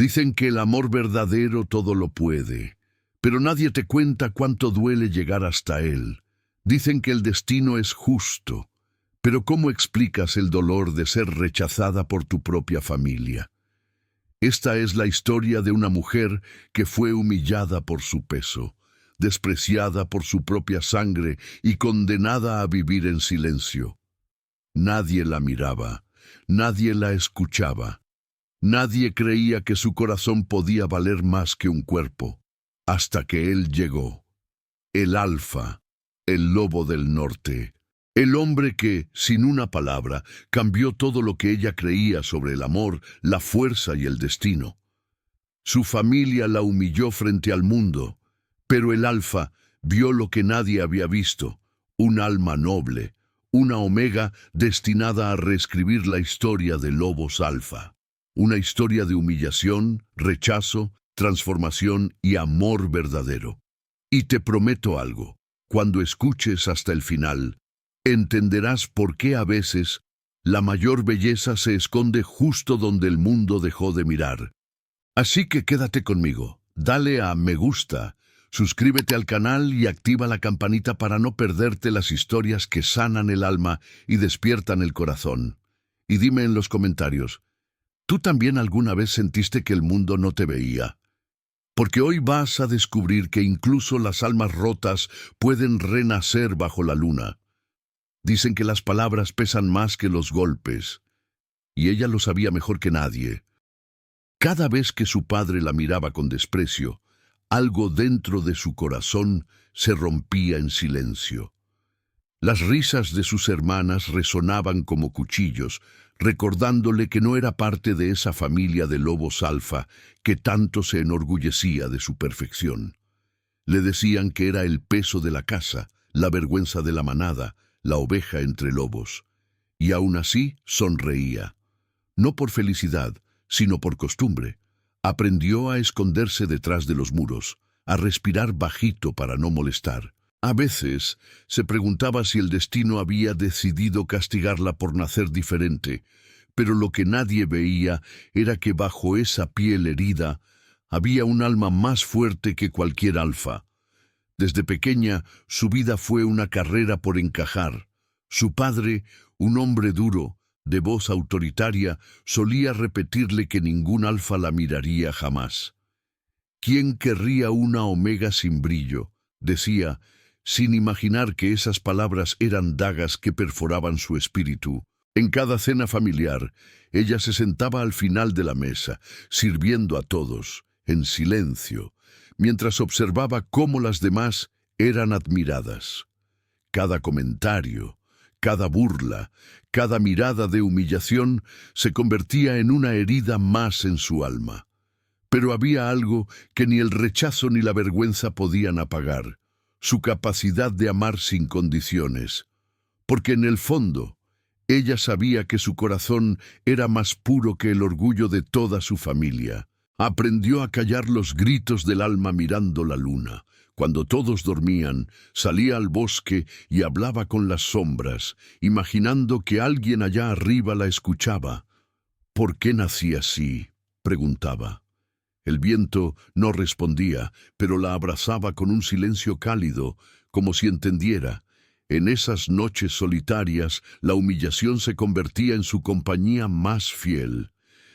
Dicen que el amor verdadero todo lo puede, pero nadie te cuenta cuánto duele llegar hasta él. Dicen que el destino es justo, pero ¿cómo explicas el dolor de ser rechazada por tu propia familia? Esta es la historia de una mujer que fue humillada por su peso, despreciada por su propia sangre y condenada a vivir en silencio. Nadie la miraba, nadie la escuchaba. Nadie creía que su corazón podía valer más que un cuerpo, hasta que él llegó. El Alfa, el lobo del norte, el hombre que, sin una palabra, cambió todo lo que ella creía sobre el amor, la fuerza y el destino. Su familia la humilló frente al mundo, pero el Alfa vio lo que nadie había visto, un alma noble, una omega destinada a reescribir la historia de lobos alfa. Una historia de humillación, rechazo, transformación y amor verdadero. Y te prometo algo, cuando escuches hasta el final, entenderás por qué a veces la mayor belleza se esconde justo donde el mundo dejó de mirar. Así que quédate conmigo, dale a me gusta, suscríbete al canal y activa la campanita para no perderte las historias que sanan el alma y despiertan el corazón. Y dime en los comentarios, ¿tú también alguna vez sentiste que el mundo no te veía? Porque hoy vas a descubrir que incluso las almas rotas pueden renacer bajo la luna. Dicen que las palabras pesan más que los golpes, y ella lo sabía mejor que nadie. Cada vez que su padre la miraba con desprecio, algo dentro de su corazón se rompía en silencio. Las risas de sus hermanas resonaban como cuchillos, recordándole que no era parte de esa familia de lobos alfa que tanto se enorgullecía de su perfección. Le decían que era el peso de la casa, la vergüenza de la manada, la oveja entre lobos. Y aún así sonreía. No por felicidad, sino por costumbre. Aprendió a esconderse detrás de los muros, a respirar bajito para no molestar. A veces se preguntaba si el destino había decidido castigarla por nacer diferente, pero lo que nadie veía era que bajo esa piel herida había un alma más fuerte que cualquier alfa. Desde pequeña, su vida fue una carrera por encajar. Su padre, un hombre duro, de voz autoritaria, solía repetirle que ningún alfa la miraría jamás. ¿Quién querría una omega sin brillo?, decía, sin imaginar que esas palabras eran dagas que perforaban su espíritu. En cada cena familiar, ella se sentaba al final de la mesa, sirviendo a todos, en silencio, mientras observaba cómo las demás eran admiradas. Cada comentario, cada burla, cada mirada de humillación se convertía en una herida más en su alma. Pero había algo que ni el rechazo ni la vergüenza podían apagar: su capacidad de amar sin condiciones, porque en el fondo ella sabía que su corazón era más puro que el orgullo de toda su familia. Aprendió a callar los gritos del alma mirando la luna. Cuando todos dormían, salía al bosque y hablaba con las sombras, imaginando que alguien allá arriba la escuchaba. ¿Por qué nací así?, preguntaba. El viento no respondía, pero la abrazaba con un silencio cálido, como si entendiera. En esas noches solitarias, la humillación se convertía en su compañía más fiel.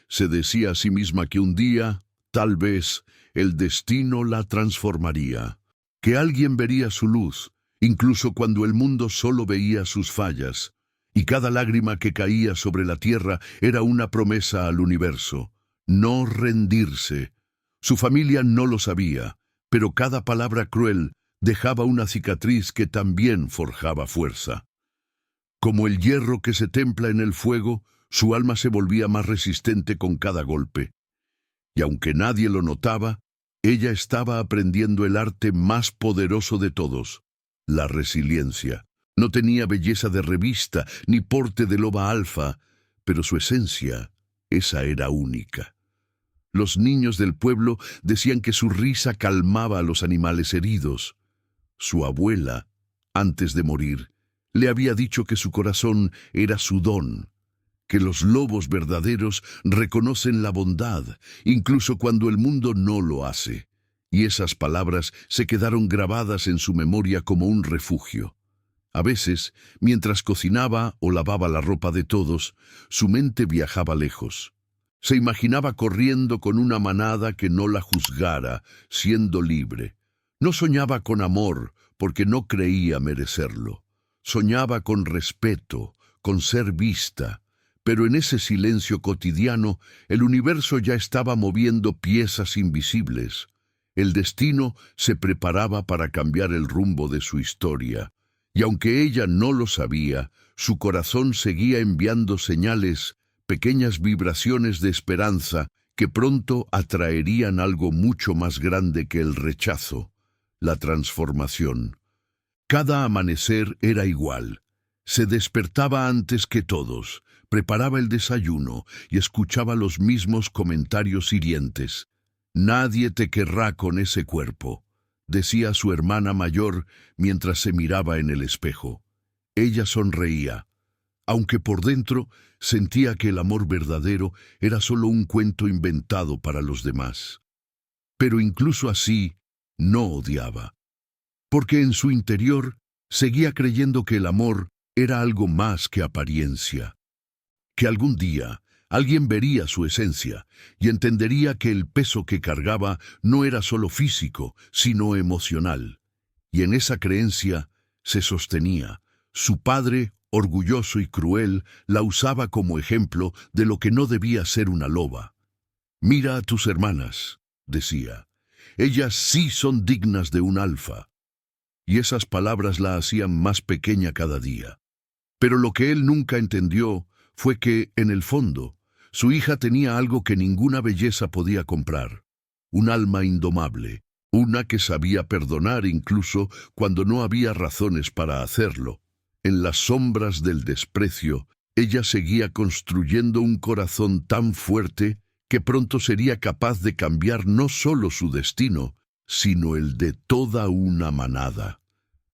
Se decía a sí misma que un día, tal vez, el destino la transformaría, que alguien vería su luz, incluso cuando el mundo solo veía sus fallas, y cada lágrima que caía sobre la tierra era una promesa al universo: no rendirse. Su familia no lo sabía, pero cada palabra cruel dejaba una cicatriz que también forjaba fuerza. Como el hierro que se templa en el fuego, su alma se volvía más resistente con cada golpe. Y aunque nadie lo notaba, ella estaba aprendiendo el arte más poderoso de todos: la resiliencia. No tenía belleza de revista ni porte de loba alfa, pero su esencia, esa era única. Los niños del pueblo decían que su risa calmaba a los animales heridos. Su abuela, antes de morir, le había dicho que su corazón era su don, que los lobos verdaderos reconocen la bondad, incluso cuando el mundo no lo hace. Y esas palabras se quedaron grabadas en su memoria como un refugio. A veces, mientras cocinaba o lavaba la ropa de todos, su mente viajaba lejos. Se imaginaba corriendo con una manada que no la juzgara, siendo libre. No soñaba con amor, porque no creía merecerlo. Soñaba con respeto, con ser vista. Pero en ese silencio cotidiano, el universo ya estaba moviendo piezas invisibles. El destino se preparaba para cambiar el rumbo de su historia. Y aunque ella no lo sabía, su corazón seguía enviando señales, pequeñas vibraciones de esperanza que pronto atraerían algo mucho más grande que el rechazo, la transformación. Cada amanecer era igual. Se despertaba antes que todos, preparaba el desayuno y escuchaba los mismos comentarios hirientes. «Nadie te querrá con ese cuerpo», decía su hermana mayor mientras se miraba en el espejo. Ella sonreía, aunque por dentro sentía que el amor verdadero era solo un cuento inventado para los demás. Pero incluso así, no odiaba, porque en su interior seguía creyendo que el amor era algo más que apariencia, que algún día alguien vería su esencia y entendería que el peso que cargaba no era solo físico, sino emocional. Y en esa creencia se sostenía. Su padre, orgulloso y cruel, la usaba como ejemplo de lo que no debía ser una loba. «Mira a tus hermanas», decía. «Ellas sí son dignas de un alfa». Y esas palabras la hacían más pequeña cada día. Pero lo que él nunca entendió fue que, en el fondo, su hija tenía algo que ninguna belleza podía comprar: un alma indomable, una que sabía perdonar incluso cuando no había razones para hacerlo. En las sombras del desprecio, ella seguía construyendo un corazón tan fuerte que pronto sería capaz de cambiar no solo su destino, sino el de toda una manada.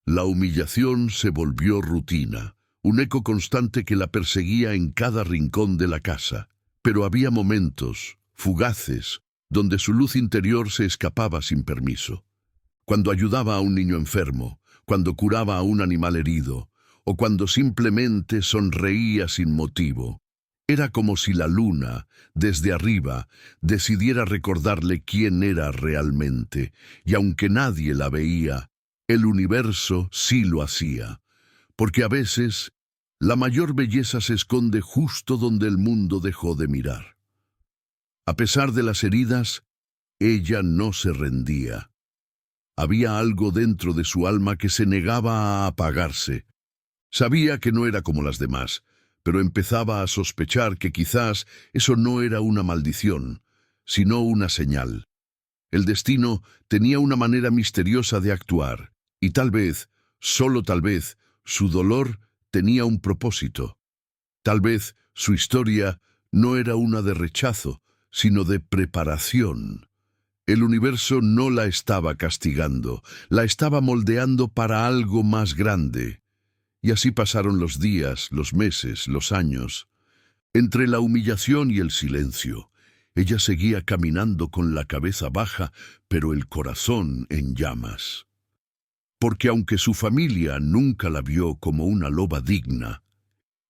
La humillación se volvió rutina, un eco constante que la perseguía en cada rincón de la casa. Pero había momentos, fugaces, donde su luz interior se escapaba sin permiso. Cuando ayudaba a un niño enfermo, cuando curaba a un animal herido, o cuando simplemente sonreía sin motivo. Era como si la luna, desde arriba, decidiera recordarle quién era realmente, y aunque nadie la veía, el universo sí lo hacía. Porque a veces la mayor belleza se esconde justo donde el mundo dejó de mirar. A pesar de las heridas, ella no se rendía. Había algo dentro de su alma que se negaba a apagarse. Sabía que no era como las demás, pero empezaba a sospechar que quizás eso no era una maldición, sino una señal. El destino tenía una manera misteriosa de actuar, y tal vez, solo tal vez, su dolor tenía un propósito. Tal vez su historia no era una de rechazo, sino de preparación. El universo no la estaba castigando, la estaba moldeando para algo más grande. Y así pasaron los días, los meses, los años. Entre la humillación y el silencio, ella seguía caminando con la cabeza baja, pero el corazón en llamas. Porque aunque su familia nunca la vio como una loba digna,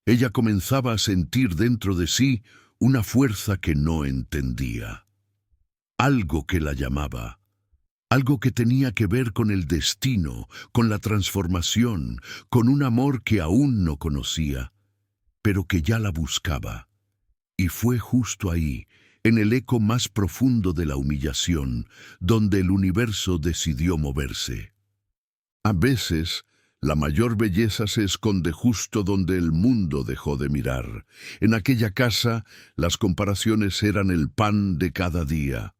ella comenzaba a sentir dentro de sí una fuerza que no entendía. Algo que la llamaba. Algo que tenía que ver con el destino, con la transformación, con un amor que aún no conocía, pero que ya la buscaba. Y fue justo ahí, en el eco más profundo de la humillación, donde el universo decidió moverse. A veces, la mayor belleza se esconde justo donde el mundo dejó de mirar. En aquella casa, las comparaciones eran el pan de cada día.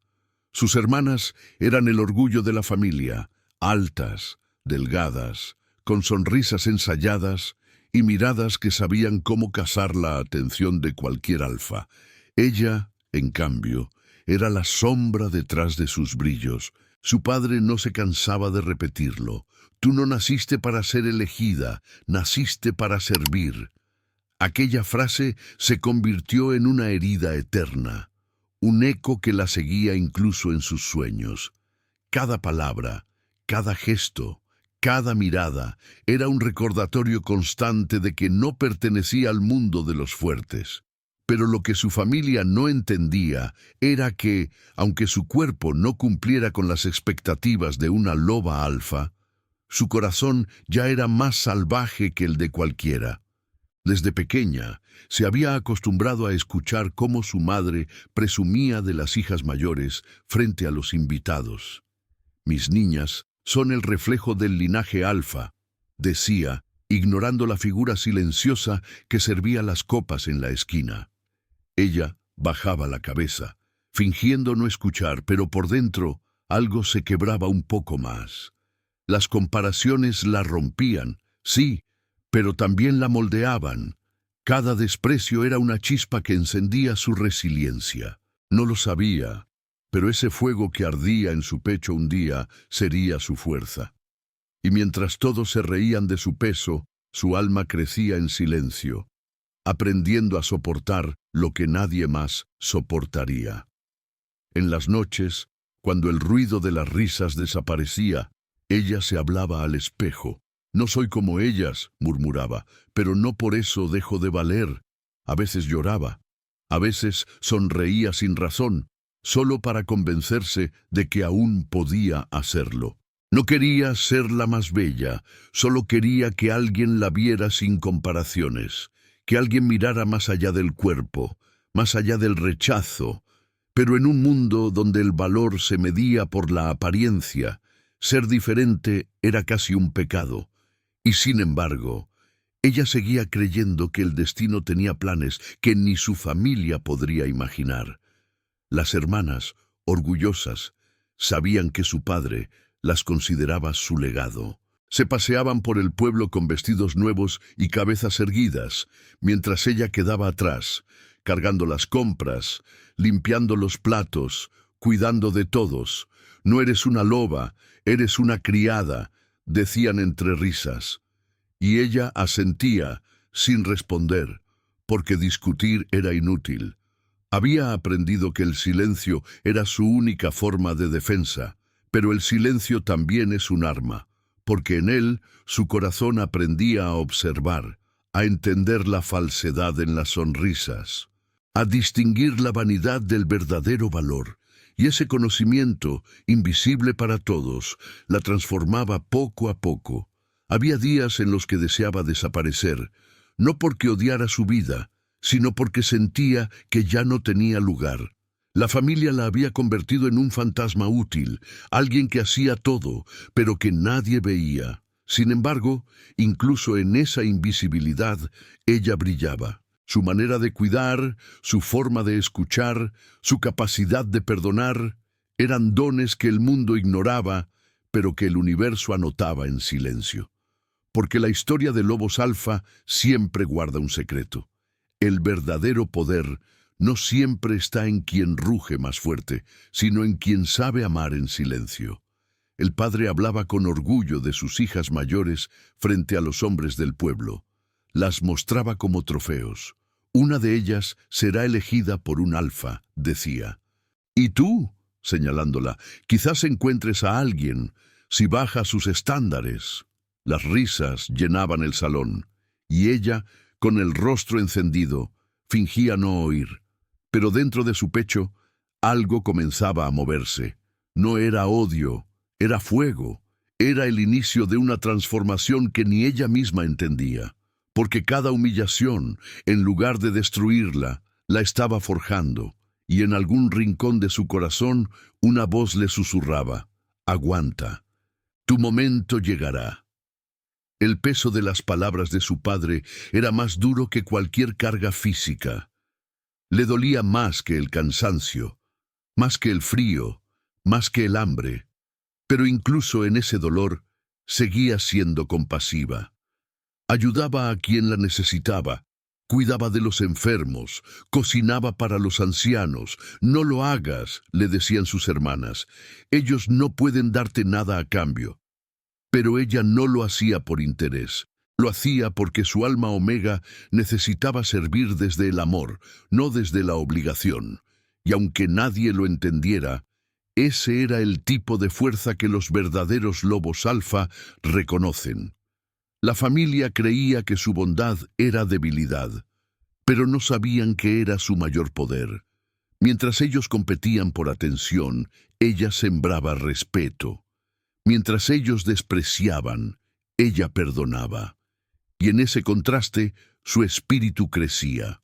Sus hermanas eran el orgullo de la familia, altas, delgadas, con sonrisas ensayadas y miradas que sabían cómo cazar la atención de cualquier alfa. Ella, en cambio, era la sombra detrás de sus brillos. Su padre no se cansaba de repetirlo: «Tú no naciste para ser elegida, naciste para servir». Aquella frase se convirtió en una herida eterna, un eco que la seguía incluso en sus sueños. Cada palabra, cada gesto, cada mirada era un recordatorio constante de que no pertenecía al mundo de los fuertes. Pero lo que su familia no entendía era que, aunque su cuerpo no cumpliera con las expectativas de una loba alfa, su corazón ya era más salvaje que el de cualquiera. Desde pequeña, se había acostumbrado a escuchar cómo su madre presumía de las hijas mayores frente a los invitados. «Mis niñas son el reflejo del linaje alfa», decía, ignorando la figura silenciosa que servía las copas en la esquina. Ella bajaba la cabeza, fingiendo no escuchar, pero por dentro algo se quebraba un poco más. Las comparaciones la rompían, sí, pero también la moldeaban. Cada desprecio era una chispa que encendía su resiliencia. No lo sabía, pero ese fuego que ardía en su pecho un día sería su fuerza. Y mientras todos se reían de su peso, su alma crecía en silencio, aprendiendo a soportar lo que nadie más soportaría. En las noches, cuando el ruido de las risas desaparecía, ella se hablaba al espejo. «No soy como ellas», murmuraba, «pero no por eso dejo de valer». A veces lloraba, a veces sonreía sin razón, solo para convencerse de que aún podía hacerlo. No quería ser la más bella, solo quería que alguien la viera sin comparaciones, que alguien mirara más allá del cuerpo, más allá del rechazo. Pero en un mundo donde el valor se medía por la apariencia, ser diferente era casi un pecado. Y sin embargo, ella seguía creyendo que el destino tenía planes que ni su familia podría imaginar. Las hermanas, orgullosas, sabían que su padre las consideraba su legado. Se paseaban por el pueblo con vestidos nuevos y cabezas erguidas, mientras ella quedaba atrás, cargando las compras, limpiando los platos, cuidando de todos. «No eres una loba, eres una criada», decían entre risas. Y ella asentía, sin responder, porque discutir era inútil. Había aprendido que el silencio era su única forma de defensa, pero el silencio también es un arma, porque en él su corazón aprendía a observar, a entender la falsedad en las sonrisas, a distinguir la vanidad del verdadero valor, y ese conocimiento, invisible para todos, la transformaba poco a poco. Había días en los que deseaba desaparecer, no porque odiara su vida, sino porque sentía que ya no tenía lugar. La familia la había convertido en un fantasma útil, alguien que hacía todo, pero que nadie veía. Sin embargo, incluso en esa invisibilidad, ella brillaba. Su manera de cuidar, su forma de escuchar, su capacidad de perdonar, eran dones que el mundo ignoraba, pero que el universo anotaba en silencio. Porque la historia de lobos alfa siempre guarda un secreto. El verdadero poder no siempre está en quien ruge más fuerte, sino en quien sabe amar en silencio. El padre hablaba con orgullo de sus hijas mayores frente a los hombres del pueblo. Las mostraba como trofeos. «Una de ellas será elegida por un alfa», decía. «Y tú», señalándola, «quizás encuentres a alguien si baja sus estándares». Las risas llenaban el salón, y ella, con el rostro encendido, fingía no oír. Pero dentro de su pecho, algo comenzaba a moverse. No era odio, era fuego. Era el inicio de una transformación que ni ella misma entendía. Porque cada humillación, en lugar de destruirla, la estaba forjando, y en algún rincón de su corazón una voz le susurraba: «Aguanta, tu momento llegará». El peso de las palabras de su padre era más duro que cualquier carga física. Le dolía más que el cansancio, más que el frío, más que el hambre. Pero incluso en ese dolor, seguía siendo compasiva. Ayudaba a quien la necesitaba, cuidaba de los enfermos, cocinaba para los ancianos. «No lo hagas», le decían sus hermanas, «ellos no pueden darte nada a cambio». Pero ella no lo hacía por interés, Lo hacía porque su alma omega necesitaba servir desde el amor, no desde la obligación. Y aunque nadie lo entendiera, ese era el tipo de fuerza que los verdaderos lobos alfa reconocen. La familia creía que su bondad era debilidad, pero no sabían que era su mayor poder. Mientras ellos competían por atención, ella sembraba respeto. Mientras ellos despreciaban, ella perdonaba. Y en ese contraste, su espíritu crecía.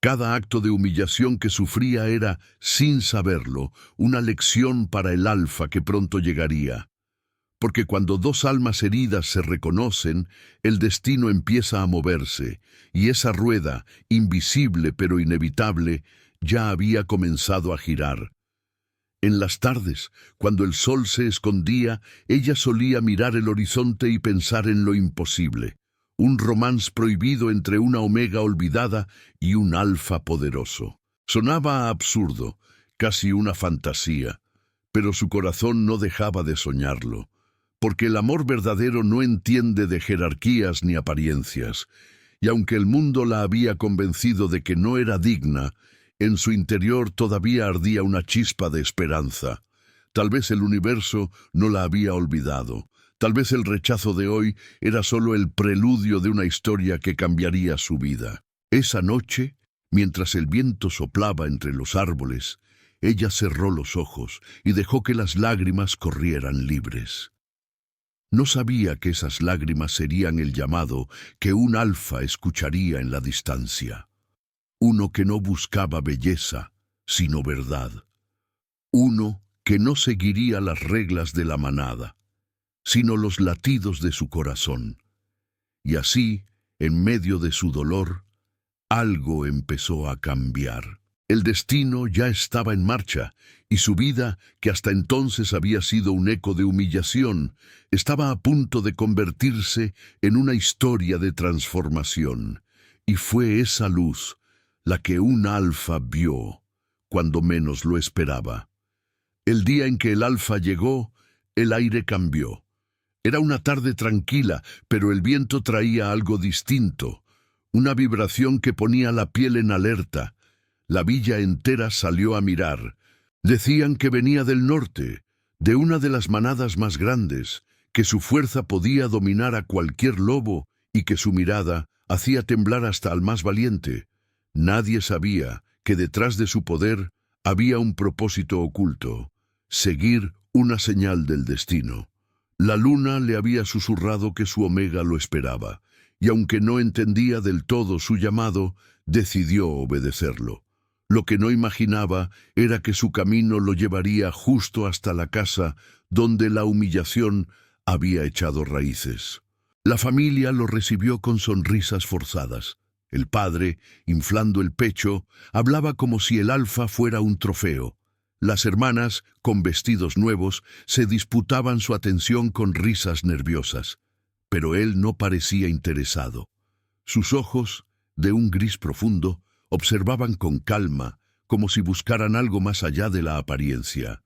Cada acto de humillación que sufría era, sin saberlo, una lección para el alfa que pronto llegaría. Porque cuando dos almas heridas se reconocen, el destino empieza a moverse, y esa rueda, invisible pero inevitable, ya había comenzado a girar. En las tardes, cuando el sol se escondía, ella solía mirar el horizonte y pensar en lo imposible. Un romance prohibido entre una omega olvidada y un alfa poderoso. Sonaba absurdo, casi una fantasía, pero su corazón no dejaba de soñarlo, porque el amor verdadero no entiende de jerarquías ni apariencias, y aunque el mundo la había convencido de que no era digna, en su interior todavía ardía una chispa de esperanza. Tal vez el universo no la había olvidado. Tal vez el rechazo de hoy era solo el preludio de una historia que cambiaría su vida. Esa noche, mientras el viento soplaba entre los árboles, ella cerró los ojos y dejó que las lágrimas corrieran libres. No sabía que esas lágrimas serían el llamado que un alfa escucharía en la distancia. Uno que no buscaba belleza, sino verdad. Uno que no seguiría las reglas de la manada, sino los latidos de su corazón. Y así, en medio de su dolor, algo empezó a cambiar. El destino ya estaba en marcha, y su vida, que hasta entonces había sido un eco de humillación, estaba a punto de convertirse en una historia de transformación. Y fue esa luz la que un alfa vio cuando menos lo esperaba. El día en que el alfa llegó, el aire cambió. Era una tarde tranquila, pero el viento traía algo distinto, una vibración que ponía la piel en alerta. La villa entera salió a mirar. Decían que venía del norte, de una de las manadas más grandes, que su fuerza podía dominar a cualquier lobo y que su mirada hacía temblar hasta al más valiente. Nadie sabía que detrás de su poder había un propósito oculto, seguir una señal del destino. La luna le había susurrado que su omega lo esperaba, y aunque no entendía del todo su llamado, decidió obedecerlo. Lo que no imaginaba era que su camino lo llevaría justo hasta la casa donde la humillación había echado raíces. La familia lo recibió con sonrisas forzadas. El padre, inflando el pecho, hablaba como si el alfa fuera un trofeo. Las hermanas, con vestidos nuevos, se disputaban su atención con risas nerviosas. Pero él no parecía interesado. Sus ojos, de un gris profundo, observaban con calma, como si buscaran algo más allá de la apariencia.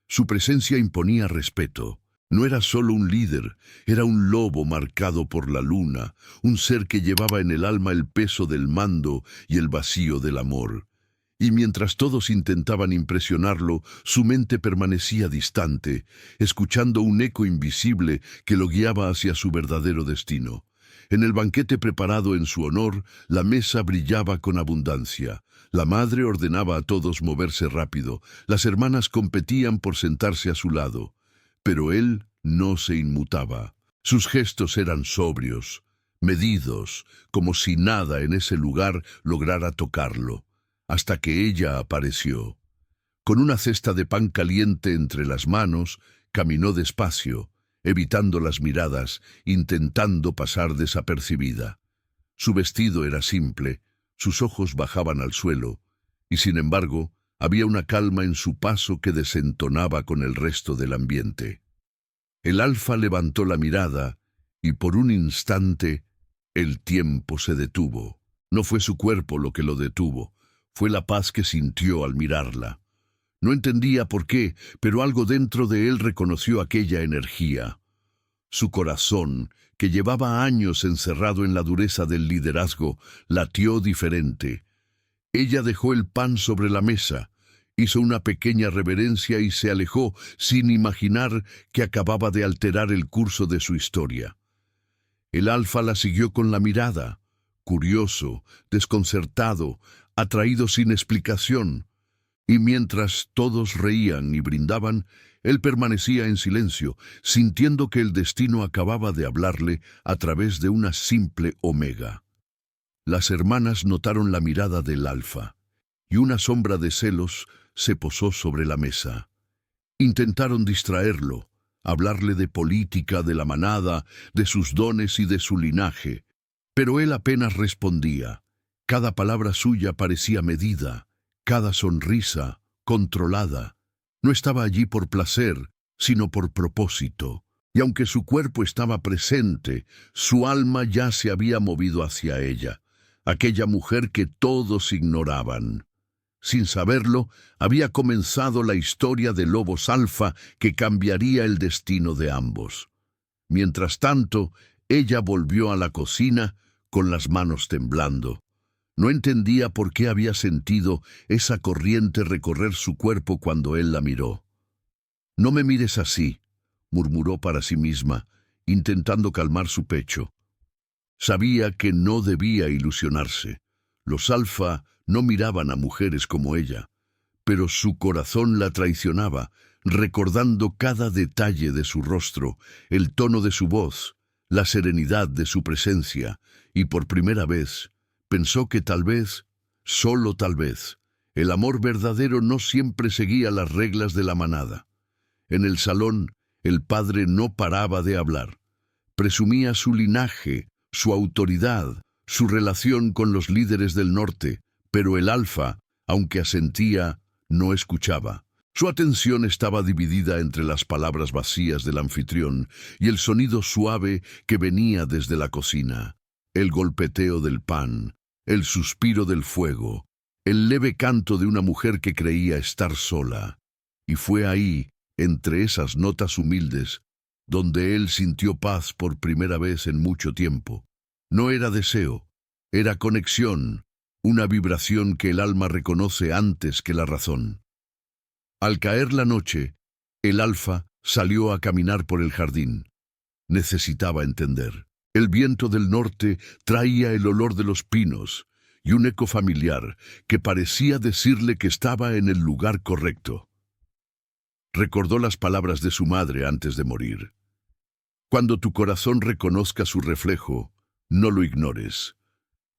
Su presencia imponía respeto. No era solo un líder, era un lobo marcado por la luna, un ser que llevaba en el alma el peso del mando y el vacío del amor. Y mientras todos intentaban impresionarlo, su mente permanecía distante, escuchando un eco invisible que lo guiaba hacia su verdadero destino. En el banquete preparado en su honor, la mesa brillaba con abundancia. La madre ordenaba a todos moverse rápido, las hermanas competían por sentarse a su lado. Pero él no se inmutaba. Sus gestos eran sobrios, medidos, como si nada en ese lugar lograra tocarlo, hasta que ella apareció. Con una cesta de pan caliente entre las manos, caminó despacio, evitando las miradas, intentando pasar desapercibida. Su vestido era simple, sus ojos bajaban al suelo, y sin embargo, había una calma en su paso que desentonaba con el resto del ambiente. El alfa levantó la mirada y por un instante el tiempo se detuvo. No fue su cuerpo lo que lo detuvo, fue la paz que sintió al mirarla. No entendía por qué, pero algo dentro de él reconoció aquella energía. Su corazón, que llevaba años encerrado en la dureza del liderazgo, latió diferente. Ella dejó el pan sobre la mesa, hizo una pequeña reverencia y se alejó sin imaginar que acababa de alterar el curso de su historia. El alfa la siguió con la mirada, curioso, desconcertado, atraído sin explicación, y mientras todos reían y brindaban, él permanecía en silencio, sintiendo que el destino acababa de hablarle a través de una simple omega. Las hermanas notaron la mirada del alfa, y una sombra de celos se posó sobre la mesa. Intentaron distraerlo, hablarle de política, de la manada, de sus dones y de su linaje, pero él apenas respondía. Cada palabra suya parecía medida, cada sonrisa controlada. No estaba allí por placer, sino por propósito, y aunque su cuerpo estaba presente, su alma ya se había movido hacia ella, aquella mujer que todos ignoraban. Sin saberlo, había comenzado la historia de lobos alfa que cambiaría el destino de ambos. Mientras tanto, ella volvió a la cocina con las manos temblando. No entendía por qué había sentido esa corriente recorrer su cuerpo cuando él la miró. «No me mires así», murmuró para sí misma, intentando calmar su pecho. Sabía que no debía ilusionarse. Los alfa no miraban a mujeres como ella, pero su corazón la traicionaba, recordando cada detalle de su rostro, el tono de su voz, la serenidad de su presencia, y por primera vez pensó que tal vez, solo tal vez, el amor verdadero no siempre seguía las reglas de la manada. En el salón, el padre no paraba de hablar. Presumía su linaje, su autoridad, su relación con los líderes del norte, pero el alfa, aunque asentía, no escuchaba. Su atención estaba dividida entre las palabras vacías del anfitrión y el sonido suave que venía desde la cocina, el golpeteo del pan, el suspiro del fuego, el leve canto de una mujer que creía estar sola. Y fue ahí, entre esas notas humildes, donde él sintió paz por primera vez en mucho tiempo. No era deseo, era conexión, una vibración que el alma reconoce antes que la razón. Al caer la noche, el alfa salió a caminar por el jardín. Necesitaba entender. El viento del norte traía el olor de los pinos y un eco familiar que parecía decirle que estaba en el lugar correcto. Recordó las palabras de su madre antes de morir. Cuando tu corazón reconozca su reflejo, no lo ignores,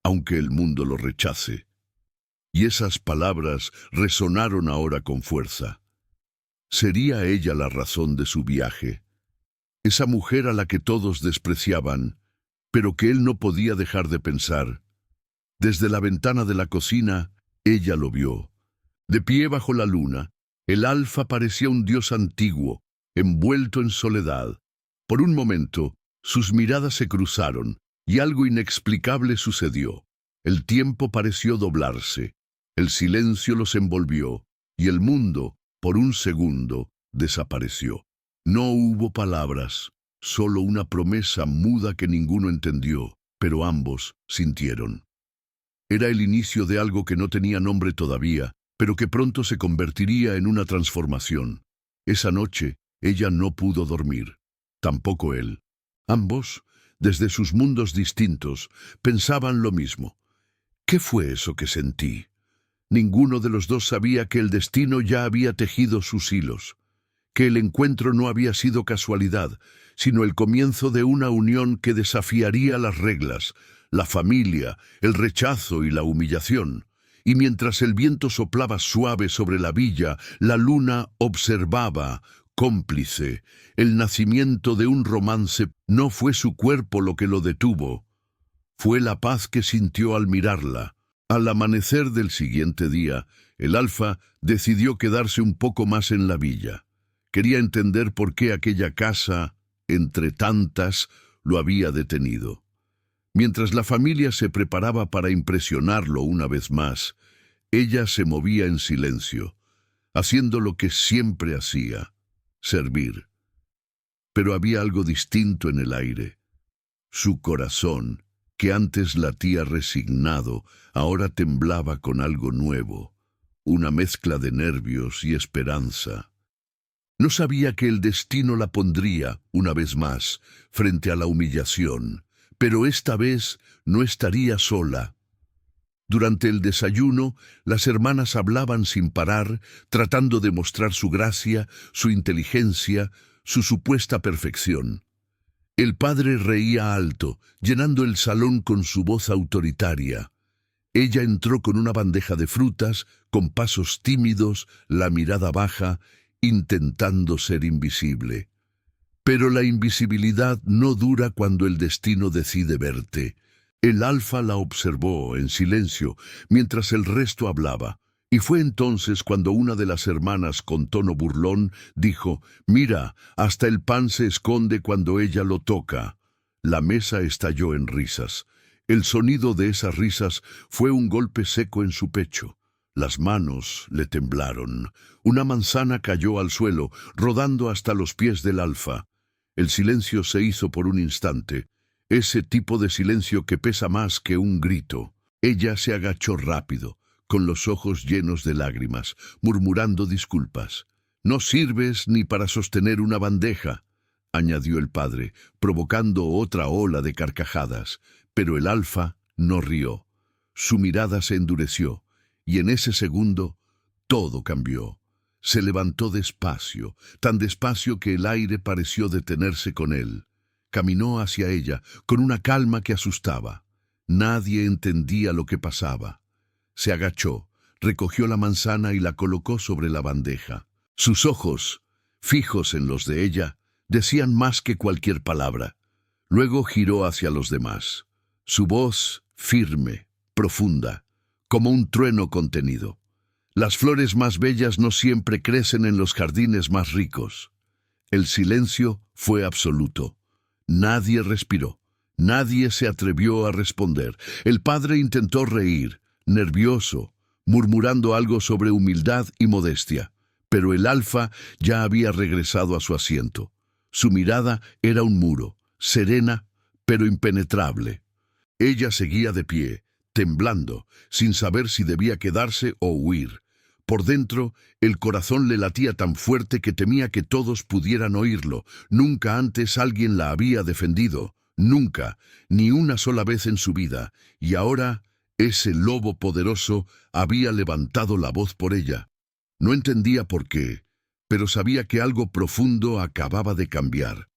aunque el mundo lo rechace. Y esas palabras resonaron ahora con fuerza. ¿Sería ella la razón de su viaje? Esa mujer a la que todos despreciaban, pero que él no podía dejar de pensar. Desde la ventana de la cocina, ella lo vio. De pie bajo la luna, el alfa parecía un dios antiguo, envuelto en soledad. Por un momento, sus miradas se cruzaron, y algo inexplicable sucedió. El tiempo pareció doblarse, el silencio los envolvió, y el mundo, por un segundo, desapareció. No hubo palabras, solo una promesa muda que ninguno entendió, pero ambos sintieron. Era el inicio de algo que no tenía nombre todavía, pero que pronto se convertiría en una transformación. Esa noche, ella no pudo dormir, tampoco él. Ambos, desde sus mundos distintos, pensaban lo mismo. ¿Qué fue eso que sentí? Ninguno de los dos sabía que el destino ya había tejido sus hilos, que el encuentro no había sido casualidad, sino el comienzo de una unión que desafiaría las reglas, la familia, el rechazo y la humillación. Y mientras el viento soplaba suave sobre la villa, la luna observaba, cómplice, el nacimiento de un romance. No fue su cuerpo lo que lo detuvo, fue la paz que sintió al mirarla. Al amanecer del siguiente día, el alfa decidió quedarse un poco más en la villa. Quería entender por qué aquella casa, entre tantas, lo había detenido. Mientras la familia se preparaba para impresionarlo una vez más, ella se movía en silencio, haciendo lo que siempre hacía: servir. pero había algo distinto en el aire. Su corazón, que antes latía resignado, ahora temblaba con algo nuevo, una mezcla de nervios y esperanza. No sabía que el destino la pondría, una vez más, frente a la humillación, pero esta vez no estaría sola. Durante el desayuno, las hermanas hablaban sin parar, tratando de mostrar su gracia, su inteligencia, su supuesta perfección. El padre reía alto, llenando el salón con su voz autoritaria. Ella entró con una bandeja de frutas, con pasos tímidos, la mirada baja, intentando ser invisible. Pero la invisibilidad no dura cuando el destino decide verte. El alfa la observó en silencio, mientras el resto hablaba, y fue entonces cuando una de las hermanas, con tono burlón, dijo: «Mira, hasta el pan se esconde cuando ella lo toca». La mesa estalló en risas. El sonido de esas risas fue un golpe seco en su pecho. Las manos le temblaron. Una manzana cayó al suelo, rodando hasta los pies del alfa. El silencio se hizo por un instante, ese tipo de silencio que pesa más que un grito. Ella se agachó rápido, con los ojos llenos de lágrimas, murmurando disculpas. «No sirves ni para sostener una bandeja», añadió el padre, provocando otra ola de carcajadas. Pero el alfa no rió. Su mirada se endureció, y en ese segundo todo cambió. Se levantó despacio, tan despacio que el aire pareció detenerse con él. Caminó hacia ella, con una calma que asustaba. Nadie entendía lo que pasaba. Se agachó, recogió la manzana y la colocó sobre la bandeja. Sus ojos, fijos en los de ella, decían más que cualquier palabra. Luego giró hacia los demás. Su voz, firme, profunda, como un trueno contenido. «Las flores más bellas no siempre crecen en los jardines más ricos». El silencio fue absoluto. Nadie respiró. Nadie se atrevió a responder. El padre intentó reír, nervioso, murmurando algo sobre humildad y modestia. Pero el alfa ya había regresado a su asiento. Su mirada era un muro, serena, pero impenetrable. Ella seguía de pie, temblando, sin saber si debía quedarse o huir. Por dentro, el corazón le latía tan fuerte que temía que todos pudieran oírlo. Nunca antes alguien la había defendido. Nunca, ni una sola vez en su vida. Y ahora, ese lobo poderoso había levantado la voz por ella. No entendía por qué, pero sabía que algo profundo acababa de cambiar.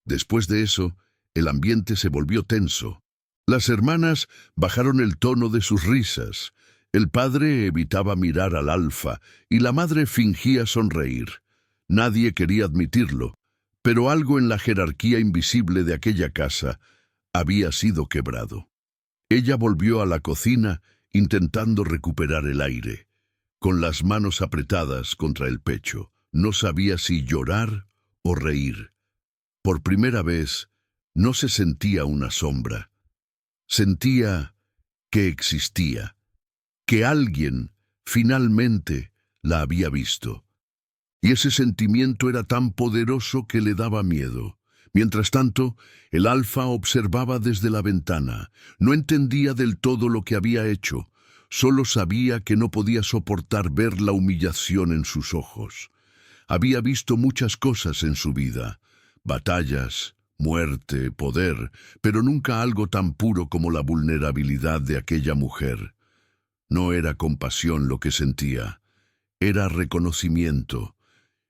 Después de eso, el ambiente se volvió tenso. Las hermanas bajaron el tono de sus risas. El padre evitaba mirar al alfa y la madre fingía sonreír. Nadie quería admitirlo, pero algo en la jerarquía invisible de aquella casa había sido quebrado. Ella volvió a la cocina intentando recuperar el aire. Con las manos apretadas contra el pecho, no sabía si llorar o reír. Por primera vez, no se sentía una sombra. Sentía que existía, que alguien finalmente la había visto. Y ese sentimiento era tan poderoso que le daba miedo. Mientras tanto, el alfa observaba desde la ventana. No entendía del todo lo que había hecho. Solo sabía que no podía soportar ver la humillación en sus ojos. Había visto muchas cosas en su vida: batallas, muerte, poder, pero nunca algo tan puro como la vulnerabilidad de aquella mujer. No era compasión lo que sentía, era reconocimiento.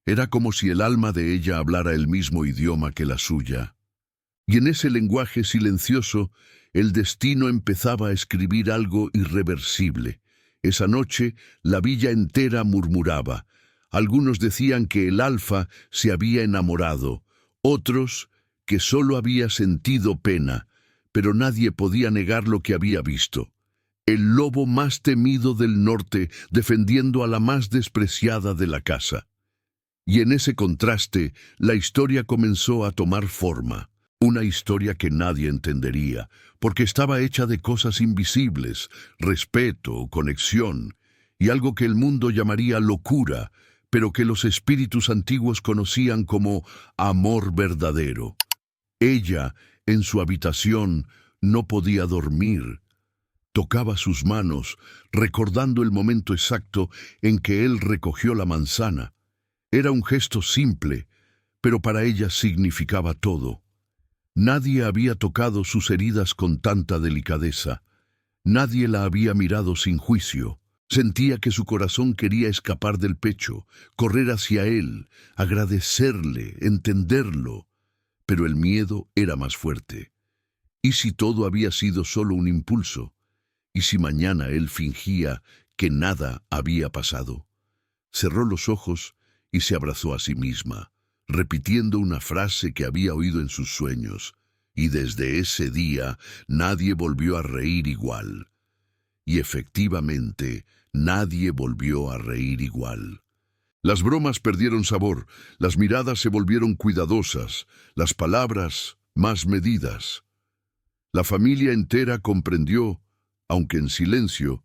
Era como si el alma de ella hablara el mismo idioma que la suya. Y en ese lenguaje silencioso, el destino empezaba a escribir algo irreversible. Esa noche, la villa entera murmuraba. Algunos decían que el alfa se había enamorado, otros que solo había sentido pena, pero nadie podía negar lo que había visto. El lobo más temido del norte defendiendo a la más despreciada de la casa. Y en ese contraste, la historia comenzó a tomar forma. Una historia que nadie entendería, porque estaba hecha de cosas invisibles: respeto, conexión, y algo que el mundo llamaría locura, pero que los espíritus antiguos conocían como amor verdadero. Ella, en su habitación, no podía dormir. Tocaba sus manos, recordando el momento exacto en que él recogió la manzana. Era un gesto simple, pero para ella significaba todo. Nadie había tocado sus heridas con tanta delicadeza. Nadie la había mirado sin juicio. Sentía que su corazón quería escapar del pecho, correr hacia él, agradecerle, entenderlo. Pero el miedo era más fuerte. ¿Y si todo había sido solo un impulso? ¿Y si mañana él fingía que nada había pasado? Cerró los ojos y se abrazó a sí misma, repitiendo una frase que había oído en sus sueños. Y desde ese día nadie volvió a reír igual. Y efectivamente, nadie volvió a reír igual. Las bromas perdieron sabor, las miradas se volvieron cuidadosas, las palabras más medidas. La familia entera comprendió, aunque en silencio,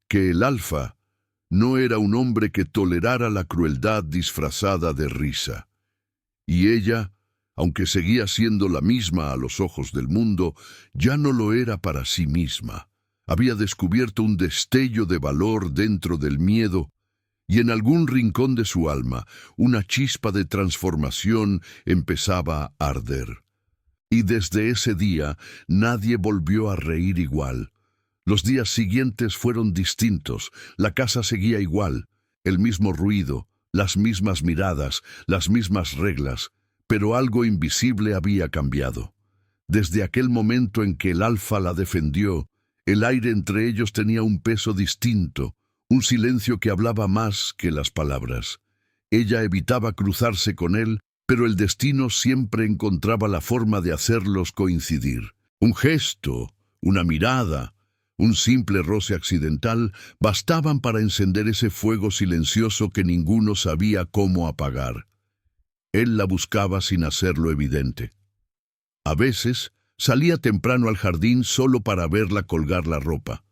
que el Alfa no era un hombre que tolerara la crueldad disfrazada de risa. Y ella, aunque seguía siendo la misma a los ojos del mundo, ya no lo era para sí misma. Había descubierto un destello de valor dentro del miedo, y en algún rincón de su alma, una chispa de transformación empezaba a arder. Y desde ese día, nadie volvió a reír igual. Los días siguientes fueron distintos, la casa seguía igual, el mismo ruido, las mismas miradas, las mismas reglas, pero algo invisible había cambiado. Desde aquel momento en que el Alfa la defendió, el aire entre ellos tenía un peso distinto, un silencio que hablaba más que las palabras. Ella evitaba cruzarse con él, pero el destino siempre encontraba la forma de hacerlos coincidir. Un gesto, una mirada, un simple roce accidental bastaban para encender ese fuego silencioso que ninguno sabía cómo apagar. Él la buscaba sin hacerlo evidente. A veces salía temprano al jardín solo para verla colgar la ropa,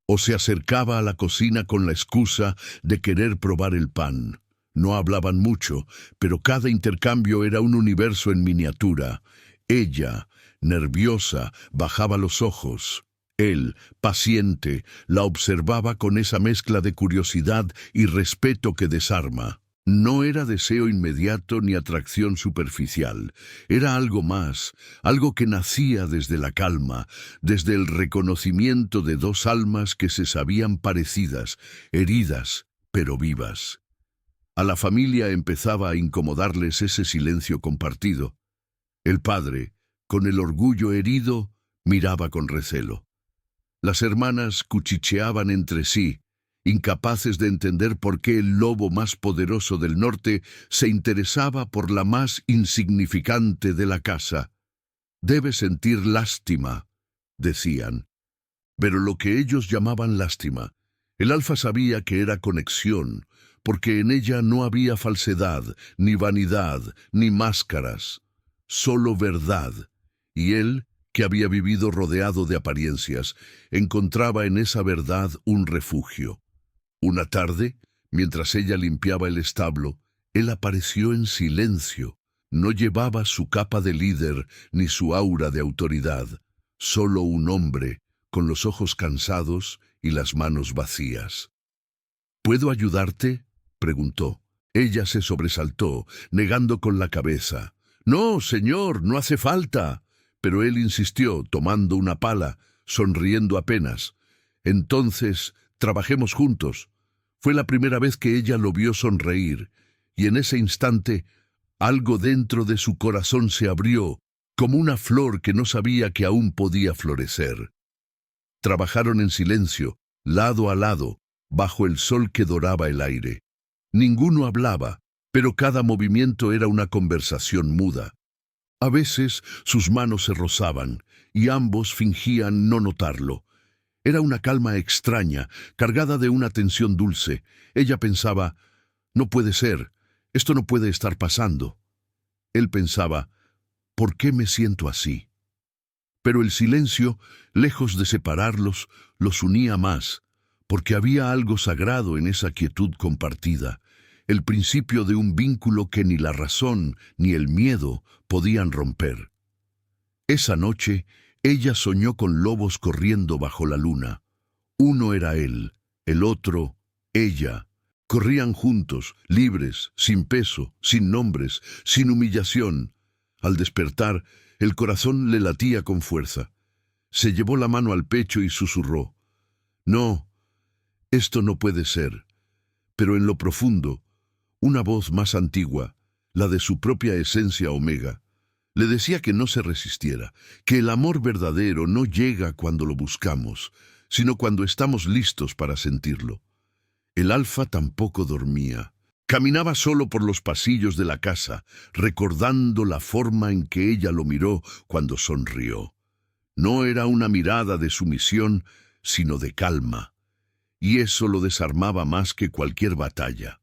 o se acercaba a la cocina con la excusa de querer probar el pan. No hablaban mucho, pero cada intercambio era un universo en miniatura. Ella, nerviosa, bajaba los ojos. Él, paciente, la observaba con esa mezcla de curiosidad y respeto que desarma. No era deseo inmediato ni atracción superficial. Era algo más, algo que nacía desde la calma, desde el reconocimiento de dos almas que se sabían parecidas, heridas, pero vivas. A la familia empezaba a incomodarles ese silencio compartido. El padre, con el orgullo herido, miraba con recelo. Las hermanas cuchicheaban entre sí, incapaces de entender por qué el lobo más poderoso del norte se interesaba por la más insignificante de la casa. «Debe sentir lástima», decían. Pero lo que ellos llamaban lástima, el Alfa sabía que era conexión, porque en ella no había falsedad, ni vanidad, ni máscaras, solo verdad. Y él, que había vivido rodeado de apariencias, encontraba en esa verdad un refugio. Una tarde, mientras ella limpiaba el establo, él apareció en silencio. No llevaba su capa de líder ni su aura de autoridad, solo un hombre, con los ojos cansados y las manos vacías. «¿Puedo ayudarte?», preguntó. Ella se sobresaltó, negando con la cabeza. «No, señor, no hace falta». Pero él insistió, tomando una pala, sonriendo apenas. «Entonces, trabajemos juntos». Fue la primera vez que ella lo vio sonreír, y en ese instante, algo dentro de su corazón se abrió, como una flor que no sabía que aún podía florecer. Trabajaron en silencio, lado a lado, bajo el sol que doraba el aire. Ninguno hablaba, pero cada movimiento era una conversación muda. A veces sus manos se rozaban, y ambos fingían no notarlo. Era una calma extraña, cargada de una tensión dulce. Ella pensaba, «No puede ser, esto no puede estar pasando». Él pensaba, «¿Por qué me siento así?». Pero el silencio, lejos de separarlos, los unía más, porque había algo sagrado en esa quietud compartida. el principio de un vínculo que ni la razón ni el miedo podían romper. Esa noche, ella soñó con lobos corriendo bajo la luna. Uno era él, el otro, ella. Corrían juntos, libres, sin peso, sin nombres, sin humillación. Al despertar, el corazón le latía con fuerza. Se llevó la mano al pecho y susurró: «No, esto no puede ser». Pero en lo profundo, una voz más antigua, la de su propia esencia omega, le decía que no se resistiera, que el amor verdadero no llega cuando lo buscamos, sino cuando estamos listos para sentirlo. El alfa tampoco dormía. Caminaba solo por los pasillos de la casa, recordando la forma en que ella lo miró cuando sonrió. No era una mirada de sumisión, sino de calma, y eso lo desarmaba más que cualquier batalla.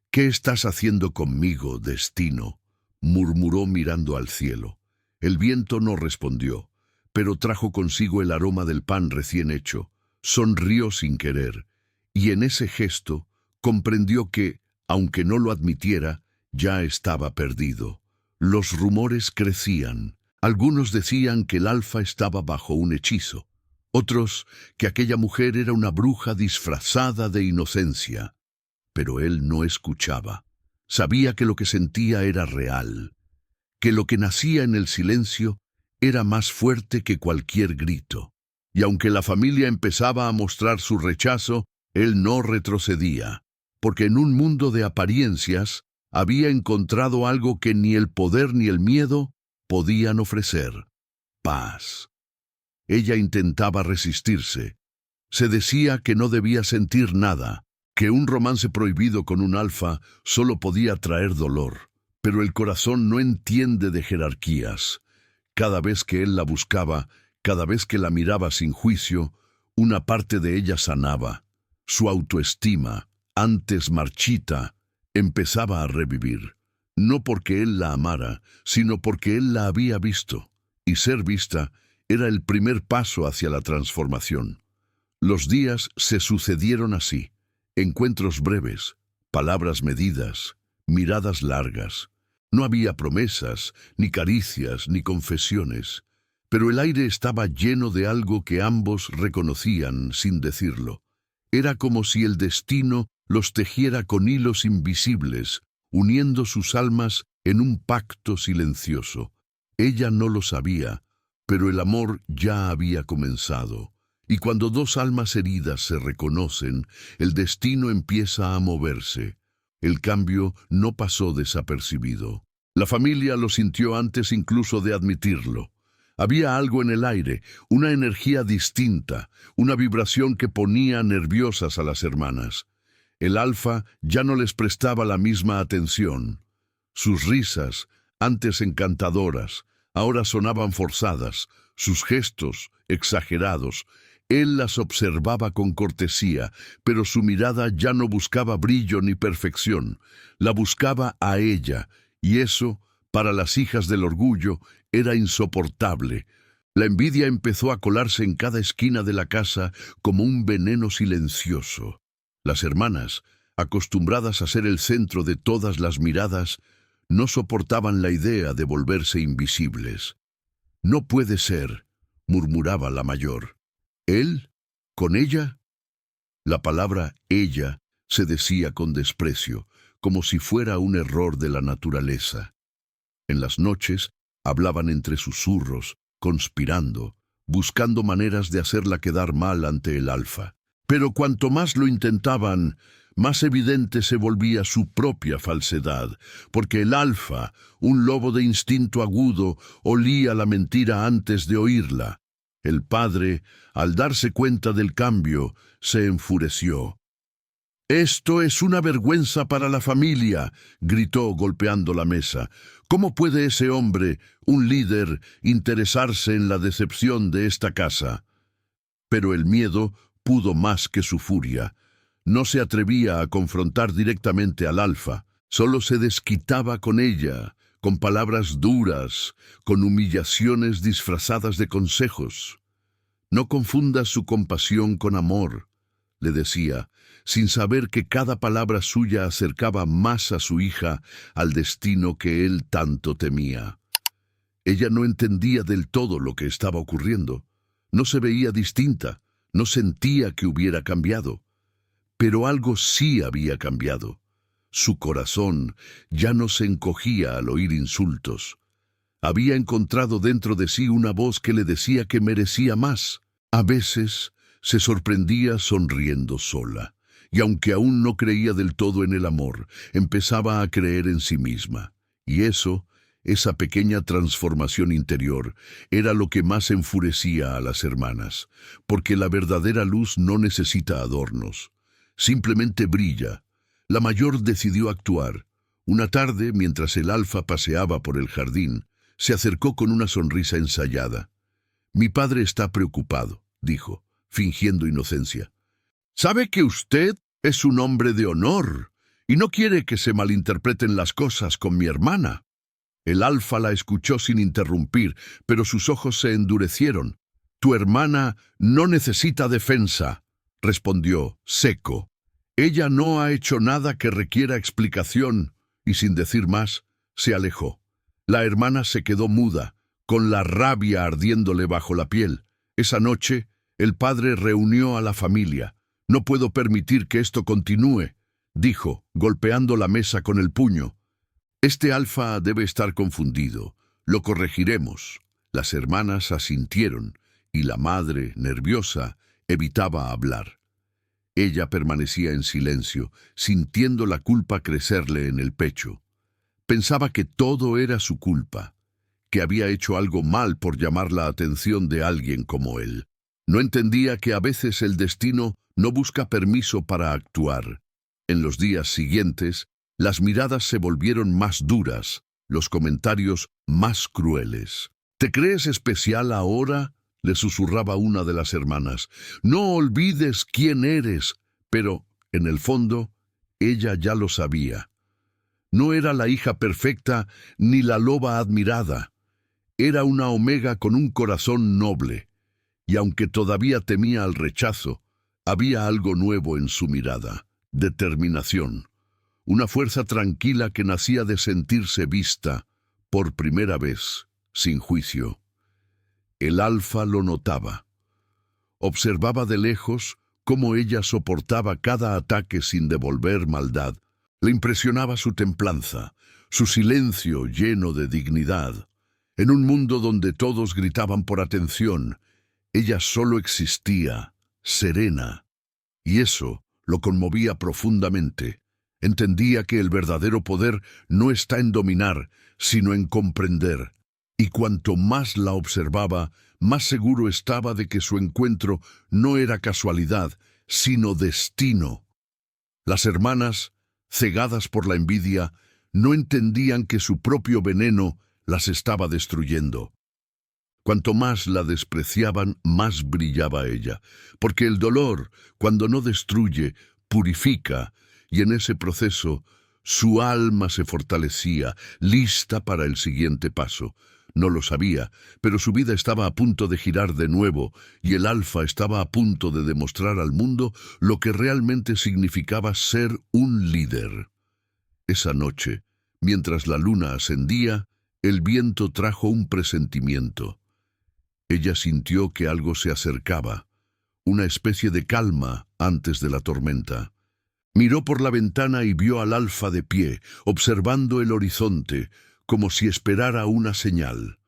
«¿Qué estás haciendo conmigo, destino?», murmuró mirando al cielo. El viento no respondió, pero trajo consigo el aroma del pan recién hecho. Sonrió sin querer, y en ese gesto comprendió que, aunque no lo admitiera, ya estaba perdido. Los rumores crecían. Algunos decían que el alfa estaba bajo un hechizo. Otros, que aquella mujer era una bruja disfrazada de inocencia. Pero él no escuchaba. Sabía que lo que sentía era real, que lo que nacía en el silencio era más fuerte que cualquier grito. Y aunque la familia empezaba a mostrar su rechazo, él no retrocedía, porque en un mundo de apariencias había encontrado algo que ni el poder ni el miedo podían ofrecer: paz. Ella intentaba resistirse. Se decía que no debía sentir nada, que un romance prohibido con un alfa solo podía traer dolor. Pero el corazón no entiende de jerarquías. Cada vez que él la buscaba, cada vez que la miraba sin juicio, una parte de ella sanaba. Su autoestima, antes marchita, empezaba a revivir. No porque él la amara, sino porque él la había visto. Y ser vista era el primer paso hacia la transformación. Los días se sucedieron así. Encuentros breves, palabras medidas, miradas largas. No había promesas, ni caricias, ni confesiones, pero el aire estaba lleno de algo que ambos reconocían sin decirlo. Era como si el destino los tejiera con hilos invisibles, uniendo sus almas en un pacto silencioso. Ella no lo sabía, pero el amor ya había comenzado. Y cuando dos almas heridas se reconocen, el destino empieza a moverse. El cambio no pasó desapercibido. La familia lo sintió antes incluso de admitirlo. Había algo en el aire, una energía distinta, una vibración que ponía nerviosas a las hermanas. El alfa ya no les prestaba la misma atención. Sus risas, antes encantadoras, ahora sonaban forzadas, sus gestos exagerados. Él las observaba con cortesía, pero su mirada ya no buscaba brillo ni perfección. La buscaba a ella, y eso, para las hijas del orgullo, era insoportable. La envidia empezó a colarse en cada esquina de la casa como un veneno silencioso. Las hermanas, acostumbradas a ser el centro de todas las miradas, no soportaban la idea de volverse invisibles. «No puede ser», murmuraba la mayor. «¿Él? ¿Con ella?». La palabra «ella» se decía con desprecio, como si fuera un error de la naturaleza. En las noches hablaban entre susurros, conspirando, buscando maneras de hacerla quedar mal ante el alfa. Pero cuanto más lo intentaban, más evidente se volvía su propia falsedad, porque el alfa, un lobo de instinto agudo, olía la mentira antes de oírla. El padre, al darse cuenta del cambio, se enfureció. «Esto es una vergüenza para la familia», gritó golpeando la mesa. «¿Cómo puede ese hombre, un líder, interesarse en la decepción de esta casa?». Pero el miedo pudo más que su furia. No se atrevía a confrontar directamente al alfa, solo se desquitaba con ella, con palabras duras, con humillaciones disfrazadas de consejos. «No confundas su compasión con amor», le decía, sin saber que cada palabra suya acercaba más a su hija al destino que él tanto temía. Ella no entendía del todo lo que estaba ocurriendo. No se veía distinta, no sentía que hubiera cambiado. Pero algo sí había cambiado. Su corazón ya no se encogía al oír insultos. Había encontrado dentro de sí una voz que le decía que merecía más. A veces se sorprendía sonriendo sola, y aunque aún no creía del todo en el amor, empezaba a creer en sí misma. Y esa pequeña transformación interior, era lo que más enfurecía a las hermanas, porque la verdadera luz no necesita adornos, simplemente brilla. La mayor decidió actuar. Una tarde, mientras el Alfa paseaba por el jardín, se acercó con una sonrisa ensayada. «Mi padre está preocupado», dijo, fingiendo inocencia. «Sabe que usted es un hombre de honor y no quiere que se malinterpreten las cosas con mi hermana». El Alfa la escuchó sin interrumpir, pero sus ojos se endurecieron. «Tu hermana no necesita defensa», respondió, seco. «Ella no ha hecho nada que requiera explicación», y sin decir más, se alejó. La hermana se quedó muda, con la rabia ardiéndole bajo la piel. Esa noche, el padre reunió a la familia. «No puedo permitir que esto continúe», dijo, golpeando la mesa con el puño. «Este Alfa debe estar confundido. Lo corregiremos». Las hermanas asintieron, y la madre, nerviosa, evitaba hablar. Ella permanecía en silencio, sintiendo la culpa crecerle en el pecho. Pensaba que todo era su culpa, que había hecho algo mal por llamar la atención de alguien como él. No entendía que a veces el destino no busca permiso para actuar. En los días siguientes, las miradas se volvieron más duras, los comentarios más crueles. «¿Te crees especial ahora?», le susurraba una de las hermanas. «No olvides quién eres». Pero, en el fondo, ella ya lo sabía. No era la hija perfecta ni la loba admirada. Era una omega con un corazón noble. Y aunque todavía temía el rechazo, había algo nuevo en su mirada: determinación. Una fuerza tranquila que nacía de sentirse vista, por primera vez, sin juicio. El Alfa lo notaba. Observaba de lejos cómo ella soportaba cada ataque sin devolver maldad. Le impresionaba su templanza, su silencio lleno de dignidad. En un mundo donde todos gritaban por atención, ella solo existía, serena. Y eso lo conmovía profundamente. Entendía que el verdadero poder no está en dominar, sino en comprender. Y cuanto más la observaba, más seguro estaba de que su encuentro no era casualidad, sino destino. Las hermanas, cegadas por la envidia, no entendían que su propio veneno las estaba destruyendo. Cuanto más la despreciaban, más brillaba ella, porque el dolor, cuando no destruye, purifica, y en ese proceso su alma se fortalecía, lista para el siguiente paso. No lo sabía, pero su vida estaba a punto de girar de nuevo, y el Alfa estaba a punto de demostrar al mundo lo que realmente significaba ser un líder. Esa noche, mientras la luna ascendía, el viento trajo un presentimiento. Ella sintió que algo se acercaba, una especie de calma antes de la tormenta. Miró por la ventana y vio al Alfa de pie, observando el horizonte, como si esperara una señal.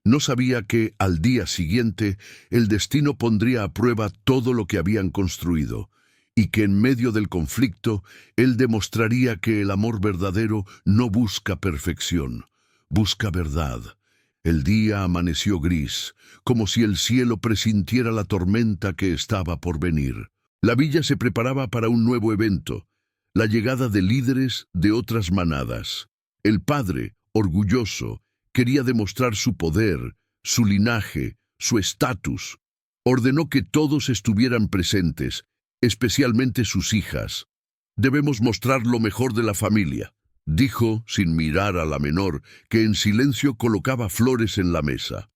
No sabía que, al día siguiente, el destino pondría a prueba todo lo que habían construido, y que en medio del conflicto, él demostraría que el amor verdadero no busca perfección, busca verdad. El día amaneció gris, como si el cielo presintiera la tormenta que estaba por venir. La villa se preparaba para un nuevo evento, la llegada de líderes de otras manadas. El padre, orgulloso, quería demostrar su poder, su linaje, su estatus. Ordenó que todos estuvieran presentes, especialmente sus hijas. «Debemos mostrar lo mejor de la familia», dijo, sin mirar a la menor, que en silencio colocaba flores en la mesa.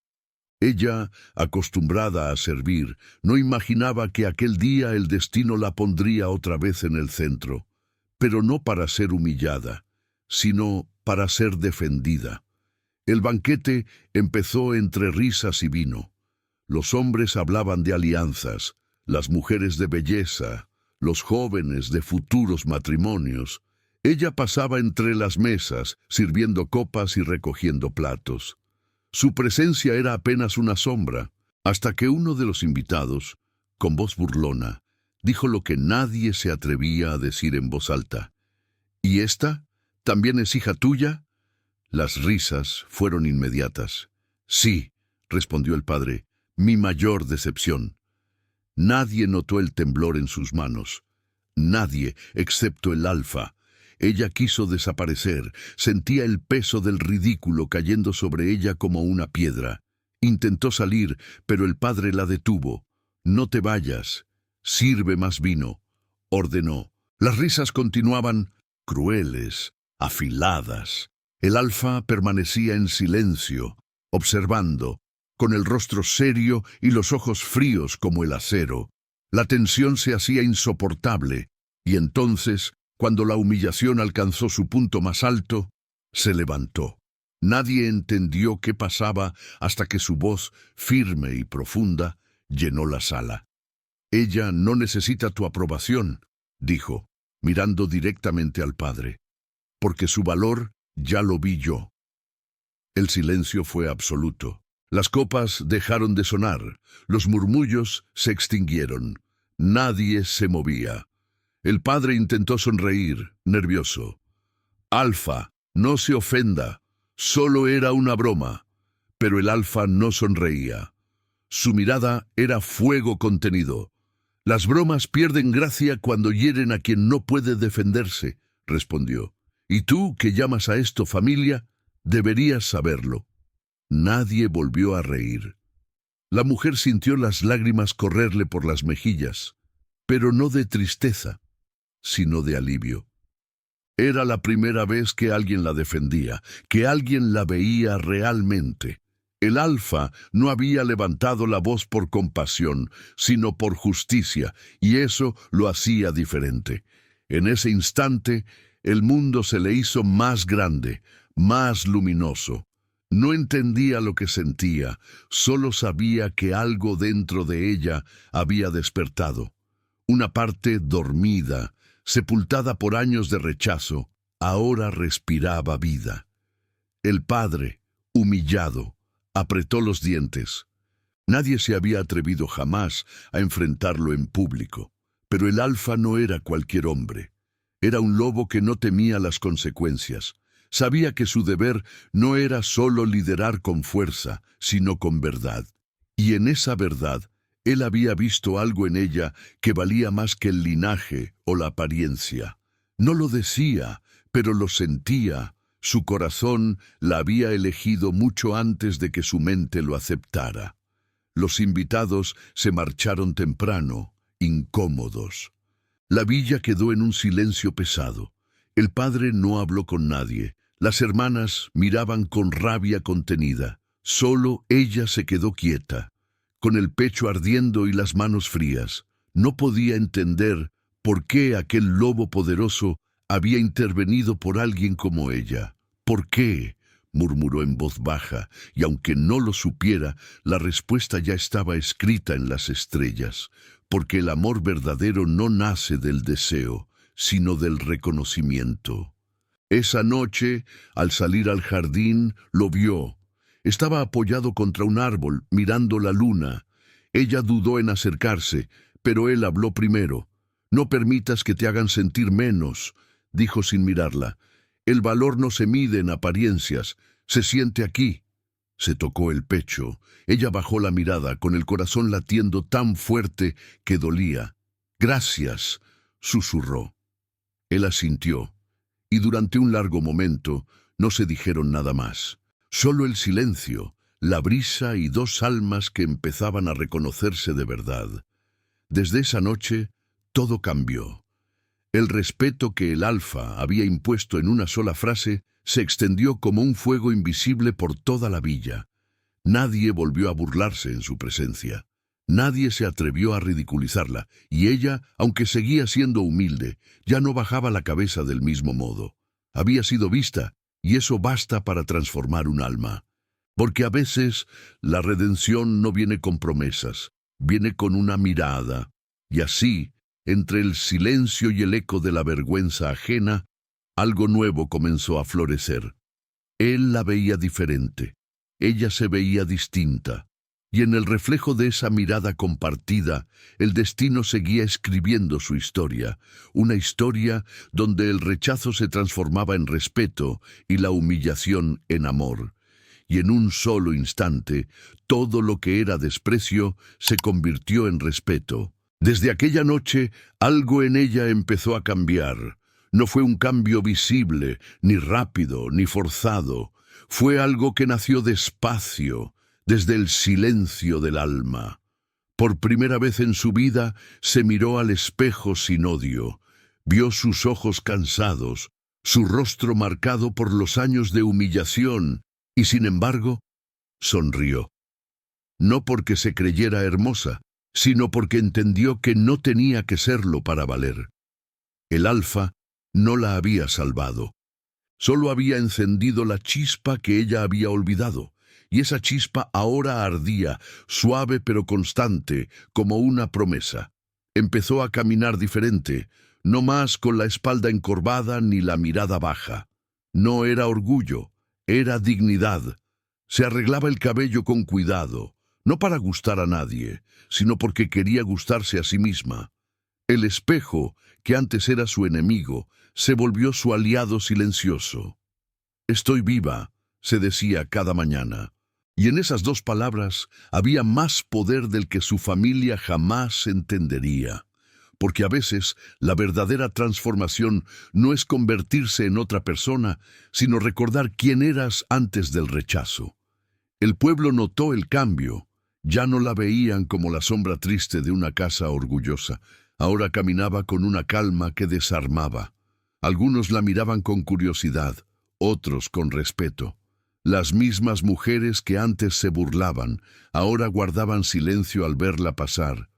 Ella, acostumbrada a servir, no imaginaba que aquel día el destino la pondría otra vez en el centro, pero no para ser humillada, sino para ser defendida. El banquete empezó entre risas y vino. Los hombres hablaban de alianzas, las mujeres de belleza, los jóvenes de futuros matrimonios. Ella pasaba entre las mesas, sirviendo copas y recogiendo platos. Su presencia era apenas una sombra, hasta que uno de los invitados, con voz burlona, dijo lo que nadie se atrevía a decir en voz alta. ¿Y esta? ¿También es hija tuya? Las risas fueron inmediatas. Sí, respondió el padre, mi mayor decepción. Nadie notó el temblor en sus manos. Nadie, excepto el Alfa. Ella quiso desaparecer, sentía el peso del ridículo cayendo sobre ella como una piedra. Intentó salir, pero el padre la detuvo. No te vayas, sirve más vino, ordenó. Las risas continuaban, crueles, afiladas. El Alfa permanecía en silencio, observando, con el rostro serio y los ojos fríos como el acero. La tensión se hacía insoportable, y entonces, cuando la humillación alcanzó su punto más alto, se levantó. Nadie entendió qué pasaba hasta que su voz, firme y profunda, llenó la sala. Ella no necesita tu aprobación, dijo, mirando directamente al padre, porque su valor ya lo vi yo. El silencio fue absoluto. Las copas dejaron de sonar, los murmullos se extinguieron. Nadie se movía. El padre intentó sonreír, nervioso. Alfa, no se ofenda, solo era una broma. Pero el Alfa no sonreía. Su mirada era fuego contenido. Las bromas pierden gracia cuando hieren a quien no puede defenderse, respondió. Y tú, que llamas a esto familia, deberías saberlo. Nadie volvió a reír. La mujer sintió las lágrimas correrle por las mejillas, pero no de tristeza, sino de alivio. Era la primera vez que alguien la defendía, que alguien la veía realmente. El Alfa no había levantado la voz por compasión, sino por justicia, y eso lo hacía diferente. En ese instante, el mundo se le hizo más grande, más luminoso. No entendía lo que sentía, solo sabía que algo dentro de ella había despertado. Una parte dormida, sepultada por años de rechazo, ahora respiraba vida. El padre, humillado, apretó los dientes. Nadie se había atrevido jamás a enfrentarlo en público, pero el Alfa no era cualquier hombre. Era un lobo que no temía las consecuencias. Sabía que su deber no era solo liderar con fuerza, sino con verdad. Y en esa verdad, él había visto algo en ella que valía más que el linaje o la apariencia. No lo decía, pero lo sentía. Su corazón la había elegido mucho antes de que su mente lo aceptara. Los invitados se marcharon temprano, incómodos. La villa quedó en un silencio pesado. El padre no habló con nadie. Las hermanas miraban con rabia contenida. Solo ella se quedó quieta, con el pecho ardiendo y las manos frías. No podía entender por qué aquel lobo poderoso había intervenido por alguien como ella. ¿Por qué?, murmuró en voz baja, y aunque no lo supiera, la respuesta ya estaba escrita en las estrellas. Porque el amor verdadero no nace del deseo, sino del reconocimiento. Esa noche, al salir al jardín, lo vio. Estaba apoyado contra un árbol, mirando la luna. Ella dudó en acercarse, pero él habló primero. «No permitas que te hagan sentir menos», dijo sin mirarla. «El valor no se mide en apariencias, se siente aquí». Se tocó el pecho. Ella bajó la mirada, con el corazón latiendo tan fuerte que dolía. «Gracias», susurró. Él asintió, y durante un largo momento no se dijeron nada más. Solo el silencio, la brisa y dos almas que empezaban a reconocerse de verdad. Desde esa noche, todo cambió. El respeto que el Alfa había impuesto en una sola frase se extendió como un fuego invisible por toda la villa. Nadie volvió a burlarse en su presencia. Nadie se atrevió a ridiculizarla, y ella, aunque seguía siendo humilde, ya no bajaba la cabeza del mismo modo. Había sido vista, y eso basta para transformar un alma. Porque a veces la redención no viene con promesas, viene con una mirada, y así, entre el silencio y el eco de la vergüenza ajena, algo nuevo comenzó a florecer. Él la veía diferente, ella se veía distinta, y en el reflejo de esa mirada compartida, el destino seguía escribiendo su historia, una historia donde el rechazo se transformaba en respeto y la humillación en amor. Y en un solo instante, todo lo que era desprecio se convirtió en respeto. Desde aquella noche, algo en ella empezó a cambiar. No fue un cambio visible, ni rápido, ni forzado. Fue algo que nació despacio, desde el silencio del alma. Por primera vez en su vida, se miró al espejo sin odio. Vio sus ojos cansados, su rostro marcado por los años de humillación, y sin embargo, sonrió. No porque se creyera hermosa, sino porque entendió que no tenía que serlo para valer. El alfa no la había salvado. Solo había encendido la chispa que ella había olvidado, y esa chispa ahora ardía, suave pero constante, como una promesa. Empezó a caminar diferente, no más con la espalda encorvada ni la mirada baja. No era orgullo, era dignidad. Se arreglaba el cabello con cuidado, no para gustar a nadie, sino porque quería gustarse a sí misma. El espejo, que antes era su enemigo, se volvió su aliado silencioso. «Estoy viva», se decía cada mañana. Y en esas dos palabras había más poder del que su familia jamás entendería. Porque a veces la verdadera transformación no es convertirse en otra persona, sino recordar quién eras antes del rechazo. El pueblo notó el cambio. Ya no la veían como la sombra triste de una casa orgullosa. Ahora caminaba con una calma que desarmaba. Algunos la miraban con curiosidad, otros con respeto. Las mismas mujeres que antes se burlaban, ahora guardaban silencio al verla pasar.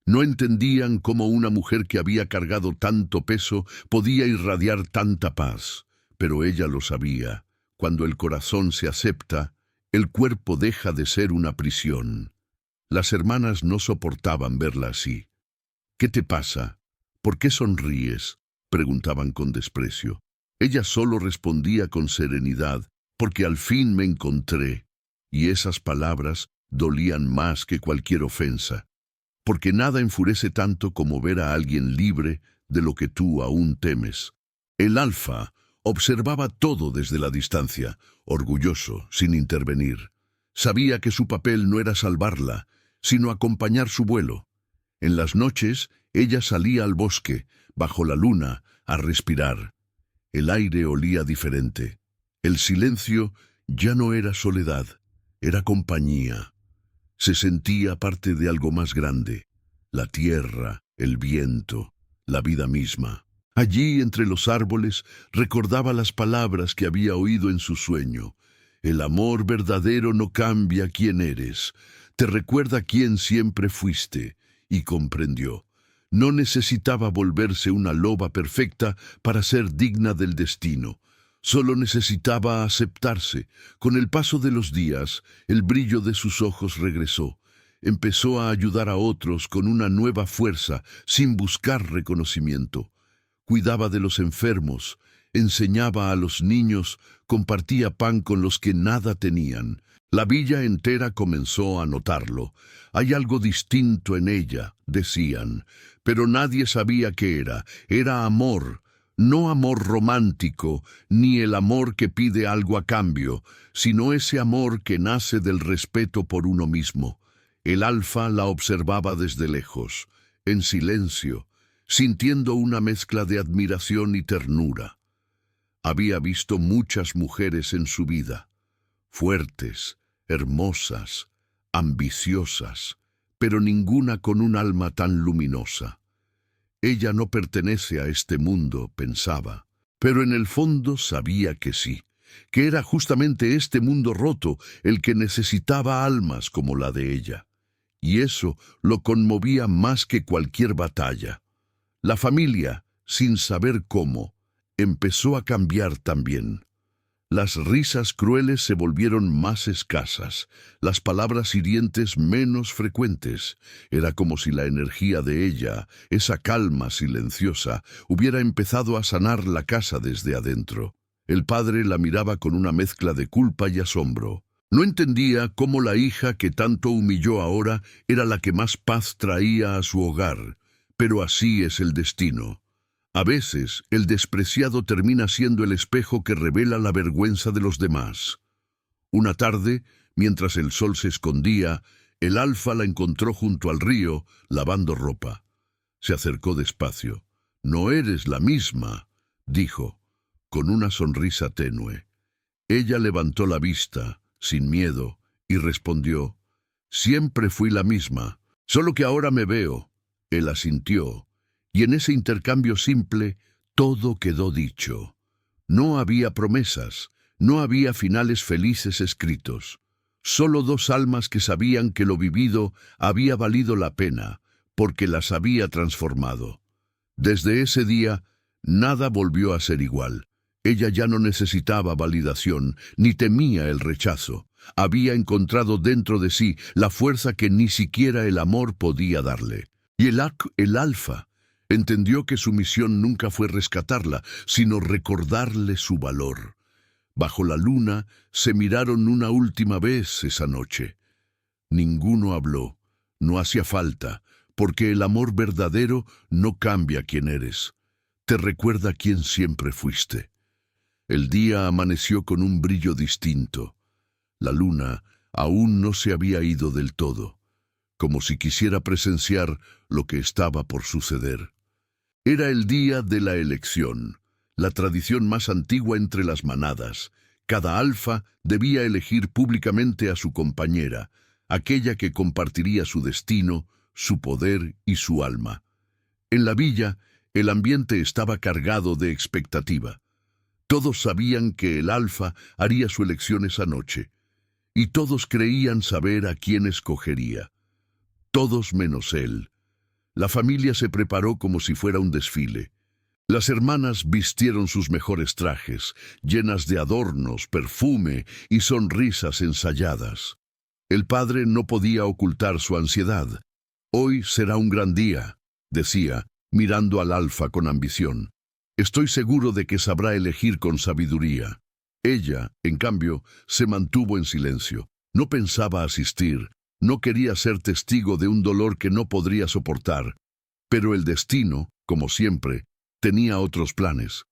No entendían cómo una mujer que había cargado tanto peso podía irradiar tanta paz, pero ella lo sabía. Cuando el corazón se acepta, el cuerpo deja de ser una prisión. Las hermanas no soportaban verla así. «¿Qué te pasa? ¿Por qué sonríes?», preguntaban con desprecio. Ella solo respondía con serenidad: «Porque al fin me encontré». Y esas palabras dolían más que cualquier ofensa. Porque nada enfurece tanto como ver a alguien libre de lo que tú aún temes. El alfa observaba todo desde la distancia, orgulloso, sin intervenir. Sabía que su papel no era salvarla, sino acompañar su vuelo. En las noches, ella salía al bosque, bajo la luna, a respirar. El aire olía diferente. El silencio ya no era soledad, era compañía. Se sentía parte de algo más grande, la tierra, el viento, la vida misma. Allí, entre los árboles, recordaba las palabras que había oído en su sueño. El amor verdadero no cambia quién eres, te recuerda quién siempre fuiste, y comprendió. No necesitaba volverse una loba perfecta para ser digna del destino. Solo necesitaba aceptarse. Con el paso de los días, el brillo de sus ojos regresó. Empezó a ayudar a otros con una nueva fuerza, sin buscar reconocimiento. Cuidaba de los enfermos, enseñaba a los niños, compartía pan con los que nada tenían. La villa entera comenzó a notarlo. «Hay algo distinto en ella», decían, pero nadie sabía qué era. Era amor. No amor romántico, ni el amor que pide algo a cambio, sino ese amor que nace del respeto por uno mismo. El alfa la observaba desde lejos, en silencio, sintiendo una mezcla de admiración y ternura. Había visto muchas mujeres en su vida, fuertes, hermosas, ambiciosas, pero ninguna con un alma tan luminosa. Ella no pertenece a este mundo, pensaba, pero en el fondo sabía que sí. que era justamente este mundo roto el que necesitaba almas como la de ella. Y eso lo conmovía más que cualquier batalla. La familia, sin saber cómo, empezó a cambiar también. Las risas crueles se volvieron más escasas, las palabras hirientes menos frecuentes. Era como si la energía de ella, esa calma silenciosa, hubiera empezado a sanar la casa desde adentro. El padre la miraba con una mezcla de culpa y asombro. No entendía cómo la hija que tanto humilló ahora era la que más paz traía a su hogar, pero así es el destino. A veces, el despreciado termina siendo el espejo que revela la vergüenza de los demás. Una tarde, mientras el sol se escondía, el alfa la encontró junto al río, lavando ropa. Se acercó despacio. «No eres la misma», dijo, con una sonrisa tenue. Ella levantó la vista, sin miedo, y respondió, «Siempre fui la misma, solo que ahora me veo». Él asintió. Y en ese intercambio simple, todo quedó dicho. No había promesas, no había finales felices escritos. Solo dos almas que sabían que lo vivido había valido la pena, porque las había transformado. Desde ese día, nada volvió a ser igual. Ella ya no necesitaba validación, ni temía el rechazo. Había encontrado dentro de sí la fuerza que ni siquiera el amor podía darle. Y el alfa entendió que su misión nunca fue rescatarla, sino recordarle su valor. Bajo la luna se miraron una última vez esa noche. Ninguno habló, no hacía falta, porque el amor verdadero no cambia quién eres. Te recuerda quién siempre fuiste. El día amaneció con un brillo distinto. La luna aún no se había ido del todo, como si quisiera presenciar lo que estaba por suceder. Era el día de la elección, la tradición más antigua entre las manadas. Cada alfa debía elegir públicamente a su compañera, aquella que compartiría su destino, su poder y su alma. En la villa, el ambiente estaba cargado de expectativa. Todos sabían que el alfa haría su elección esa noche, y todos creían saber a quién escogería. Todos menos él. La familia se preparó como si fuera un desfile. Las hermanas vistieron sus mejores trajes, llenas de adornos, perfume y sonrisas ensayadas. El padre no podía ocultar su ansiedad. «Hoy será un gran día», decía, mirando al alfa con ambición. «Estoy seguro de que sabrá elegir con sabiduría». Ella, en cambio, se mantuvo en silencio. No pensaba asistir. No quería ser testigo de un dolor que no podría soportar, pero el destino, como siempre, tenía otros planes.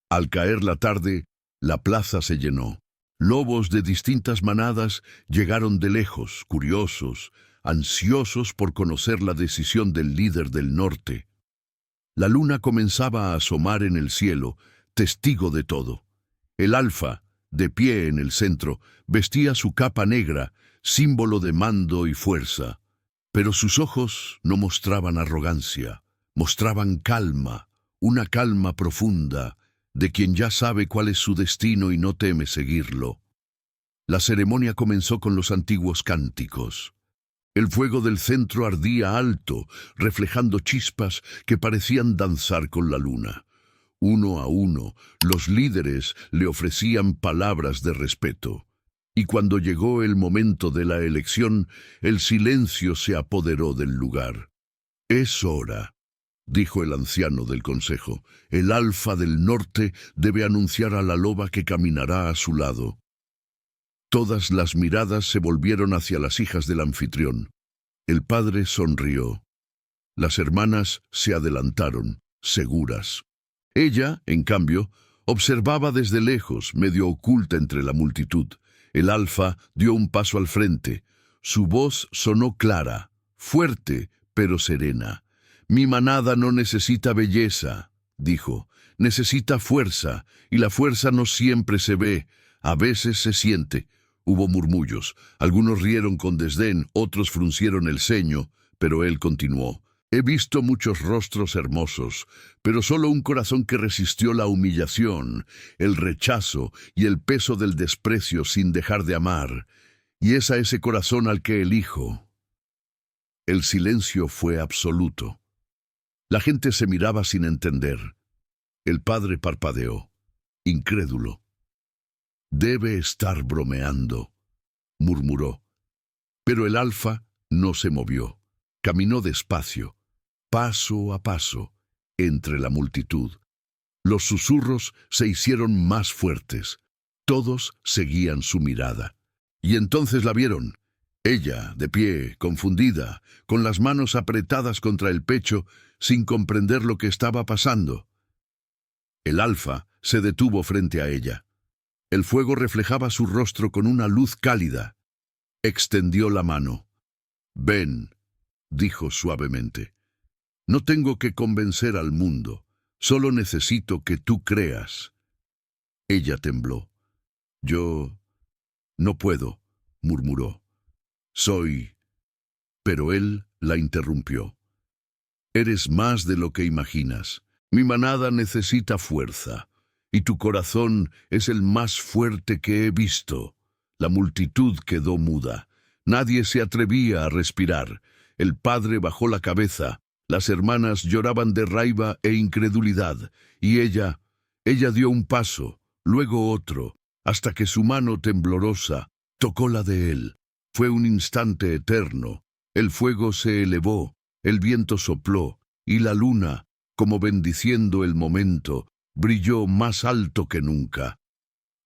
Al caer la tarde, la plaza se llenó. Lobos de distintas manadas llegaron de lejos, curiosos, ansiosos por conocer la decisión del líder del norte. La luna comenzaba a asomar en el cielo, testigo de todo. El alfa, de pie en el centro, vestía su capa negra, símbolo de mando y fuerza, pero sus ojos no mostraban arrogancia, mostraban calma, una calma profunda, de quien ya sabe cuál es su destino y no teme seguirlo. La ceremonia comenzó con los antiguos cánticos. El fuego del centro ardía alto, reflejando chispas que parecían danzar con la luna. Uno a uno, los líderes le ofrecían palabras de respeto. Y cuando llegó el momento de la elección, el silencio se apoderó del lugar. «Es hora», dijo el anciano del consejo. «El alfa del norte debe anunciar a la loba que caminará a su lado». Todas las miradas se volvieron hacia las hijas del anfitrión. El padre sonrió. Las hermanas se adelantaron, seguras. Ella, en cambio, observaba desde lejos, medio oculta entre la multitud. El alfa dio un paso al frente. Su voz sonó clara, fuerte, pero serena. «Mi manada no necesita belleza», dijo. «Necesita fuerza, y la fuerza no siempre se ve, a veces se siente». Hubo murmullos. Algunos rieron con desdén, otros fruncieron el ceño, pero él continuó. He visto muchos rostros hermosos, pero solo un corazón que resistió la humillación, el rechazo y el peso del desprecio sin dejar de amar, y es a ese corazón al que elijo. El silencio fue absoluto. La gente se miraba sin entender. El padre parpadeó, incrédulo. «Debe estar bromeando», murmuró. Pero el alfa no se movió. Caminó despacio, paso a paso, entre la multitud. Los susurros se hicieron más fuertes. Todos seguían su mirada. Y entonces la vieron. Ella, de pie, confundida, con las manos apretadas contra el pecho, sin comprender lo que estaba pasando. El alfa se detuvo frente a ella. El fuego reflejaba su rostro con una luz cálida. Extendió la mano. «Ven», dijo suavemente. «No tengo que convencer al mundo. Solo necesito que tú creas». Ella tembló. «Yo no puedo», murmuró. «Soy...» Pero él la interrumpió. «Eres más de lo que imaginas. Mi manada necesita fuerza, y tu corazón es el más fuerte que he visto». La multitud quedó muda. Nadie se atrevía a respirar. El padre bajó la cabeza. Las hermanas lloraban de raiva e incredulidad. Y ella dio un paso, luego otro, hasta que su mano temblorosa tocó la de él. Fue un instante eterno. El fuego se elevó, el viento sopló, y la luna, como bendiciendo el momento, brilló más alto que nunca.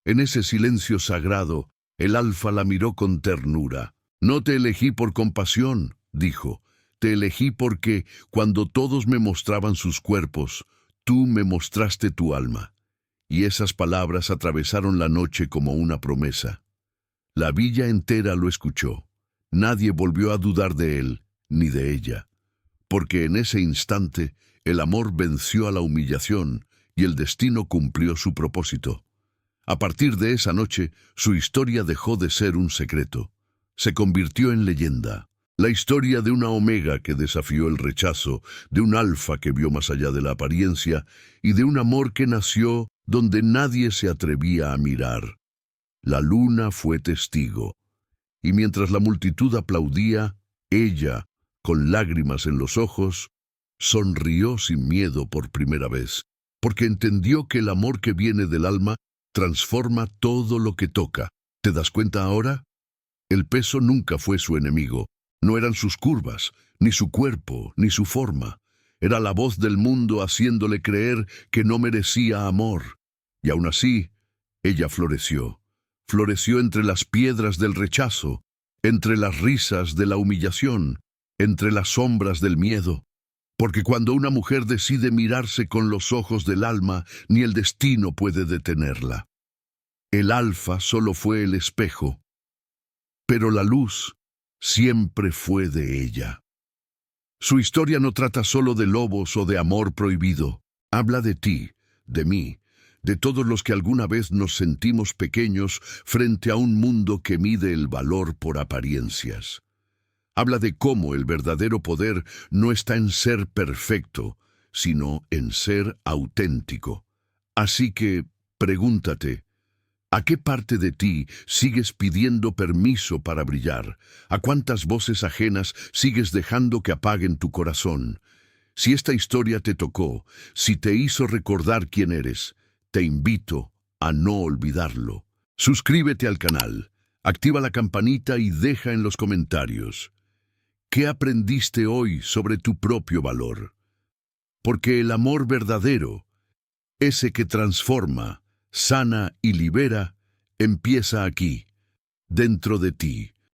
En ese silencio sagrado, el alfa la miró con ternura. «No te elegí por compasión», dijo. «Te elegí porque, cuando todos me mostraban sus cuerpos, tú me mostraste tu alma». Y esas palabras atravesaron la noche como una promesa. La villa entera lo escuchó. Nadie volvió a dudar de él, ni de ella. Porque en ese instante, el amor venció a la humillación y el destino cumplió su propósito. A partir de esa noche, su historia dejó de ser un secreto. Se convirtió en leyenda. La historia de una omega que desafió el rechazo, de un alfa que vio más allá de la apariencia y de un amor que nació donde nadie se atrevía a mirar. La luna fue testigo. Y mientras la multitud aplaudía, ella, con lágrimas en los ojos, sonrió sin miedo por primera vez, porque entendió que el amor que viene del alma transforma todo lo que toca. ¿Te das cuenta ahora? El peso nunca fue su enemigo. No eran sus curvas, ni su cuerpo, ni su forma. Era la voz del mundo haciéndole creer que no merecía amor. Y aún así, ella floreció. Floreció entre las piedras del rechazo, entre las risas de la humillación, entre las sombras del miedo. Porque cuando una mujer decide mirarse con los ojos del alma, ni el destino puede detenerla. El alfa solo fue el espejo, pero la luz siempre fue de ella. Su historia no trata solo de lobos o de amor prohibido. Habla de ti, de mí, de todos los que alguna vez nos sentimos pequeños frente a un mundo que mide el valor por apariencias. Habla de cómo el verdadero poder no está en ser perfecto, sino en ser auténtico. Así que, pregúntate, ¿a qué parte de ti sigues pidiendo permiso para brillar? ¿A cuántas voces ajenas sigues dejando que apaguen tu corazón? Si esta historia te tocó, si te hizo recordar quién eres, te invito a no olvidarlo. Suscríbete al canal, activa la campanita y deja en los comentarios. ¿Qué aprendiste hoy sobre tu propio valor? Porque el amor verdadero, ese que transforma, sana y libera, empieza aquí, dentro de ti.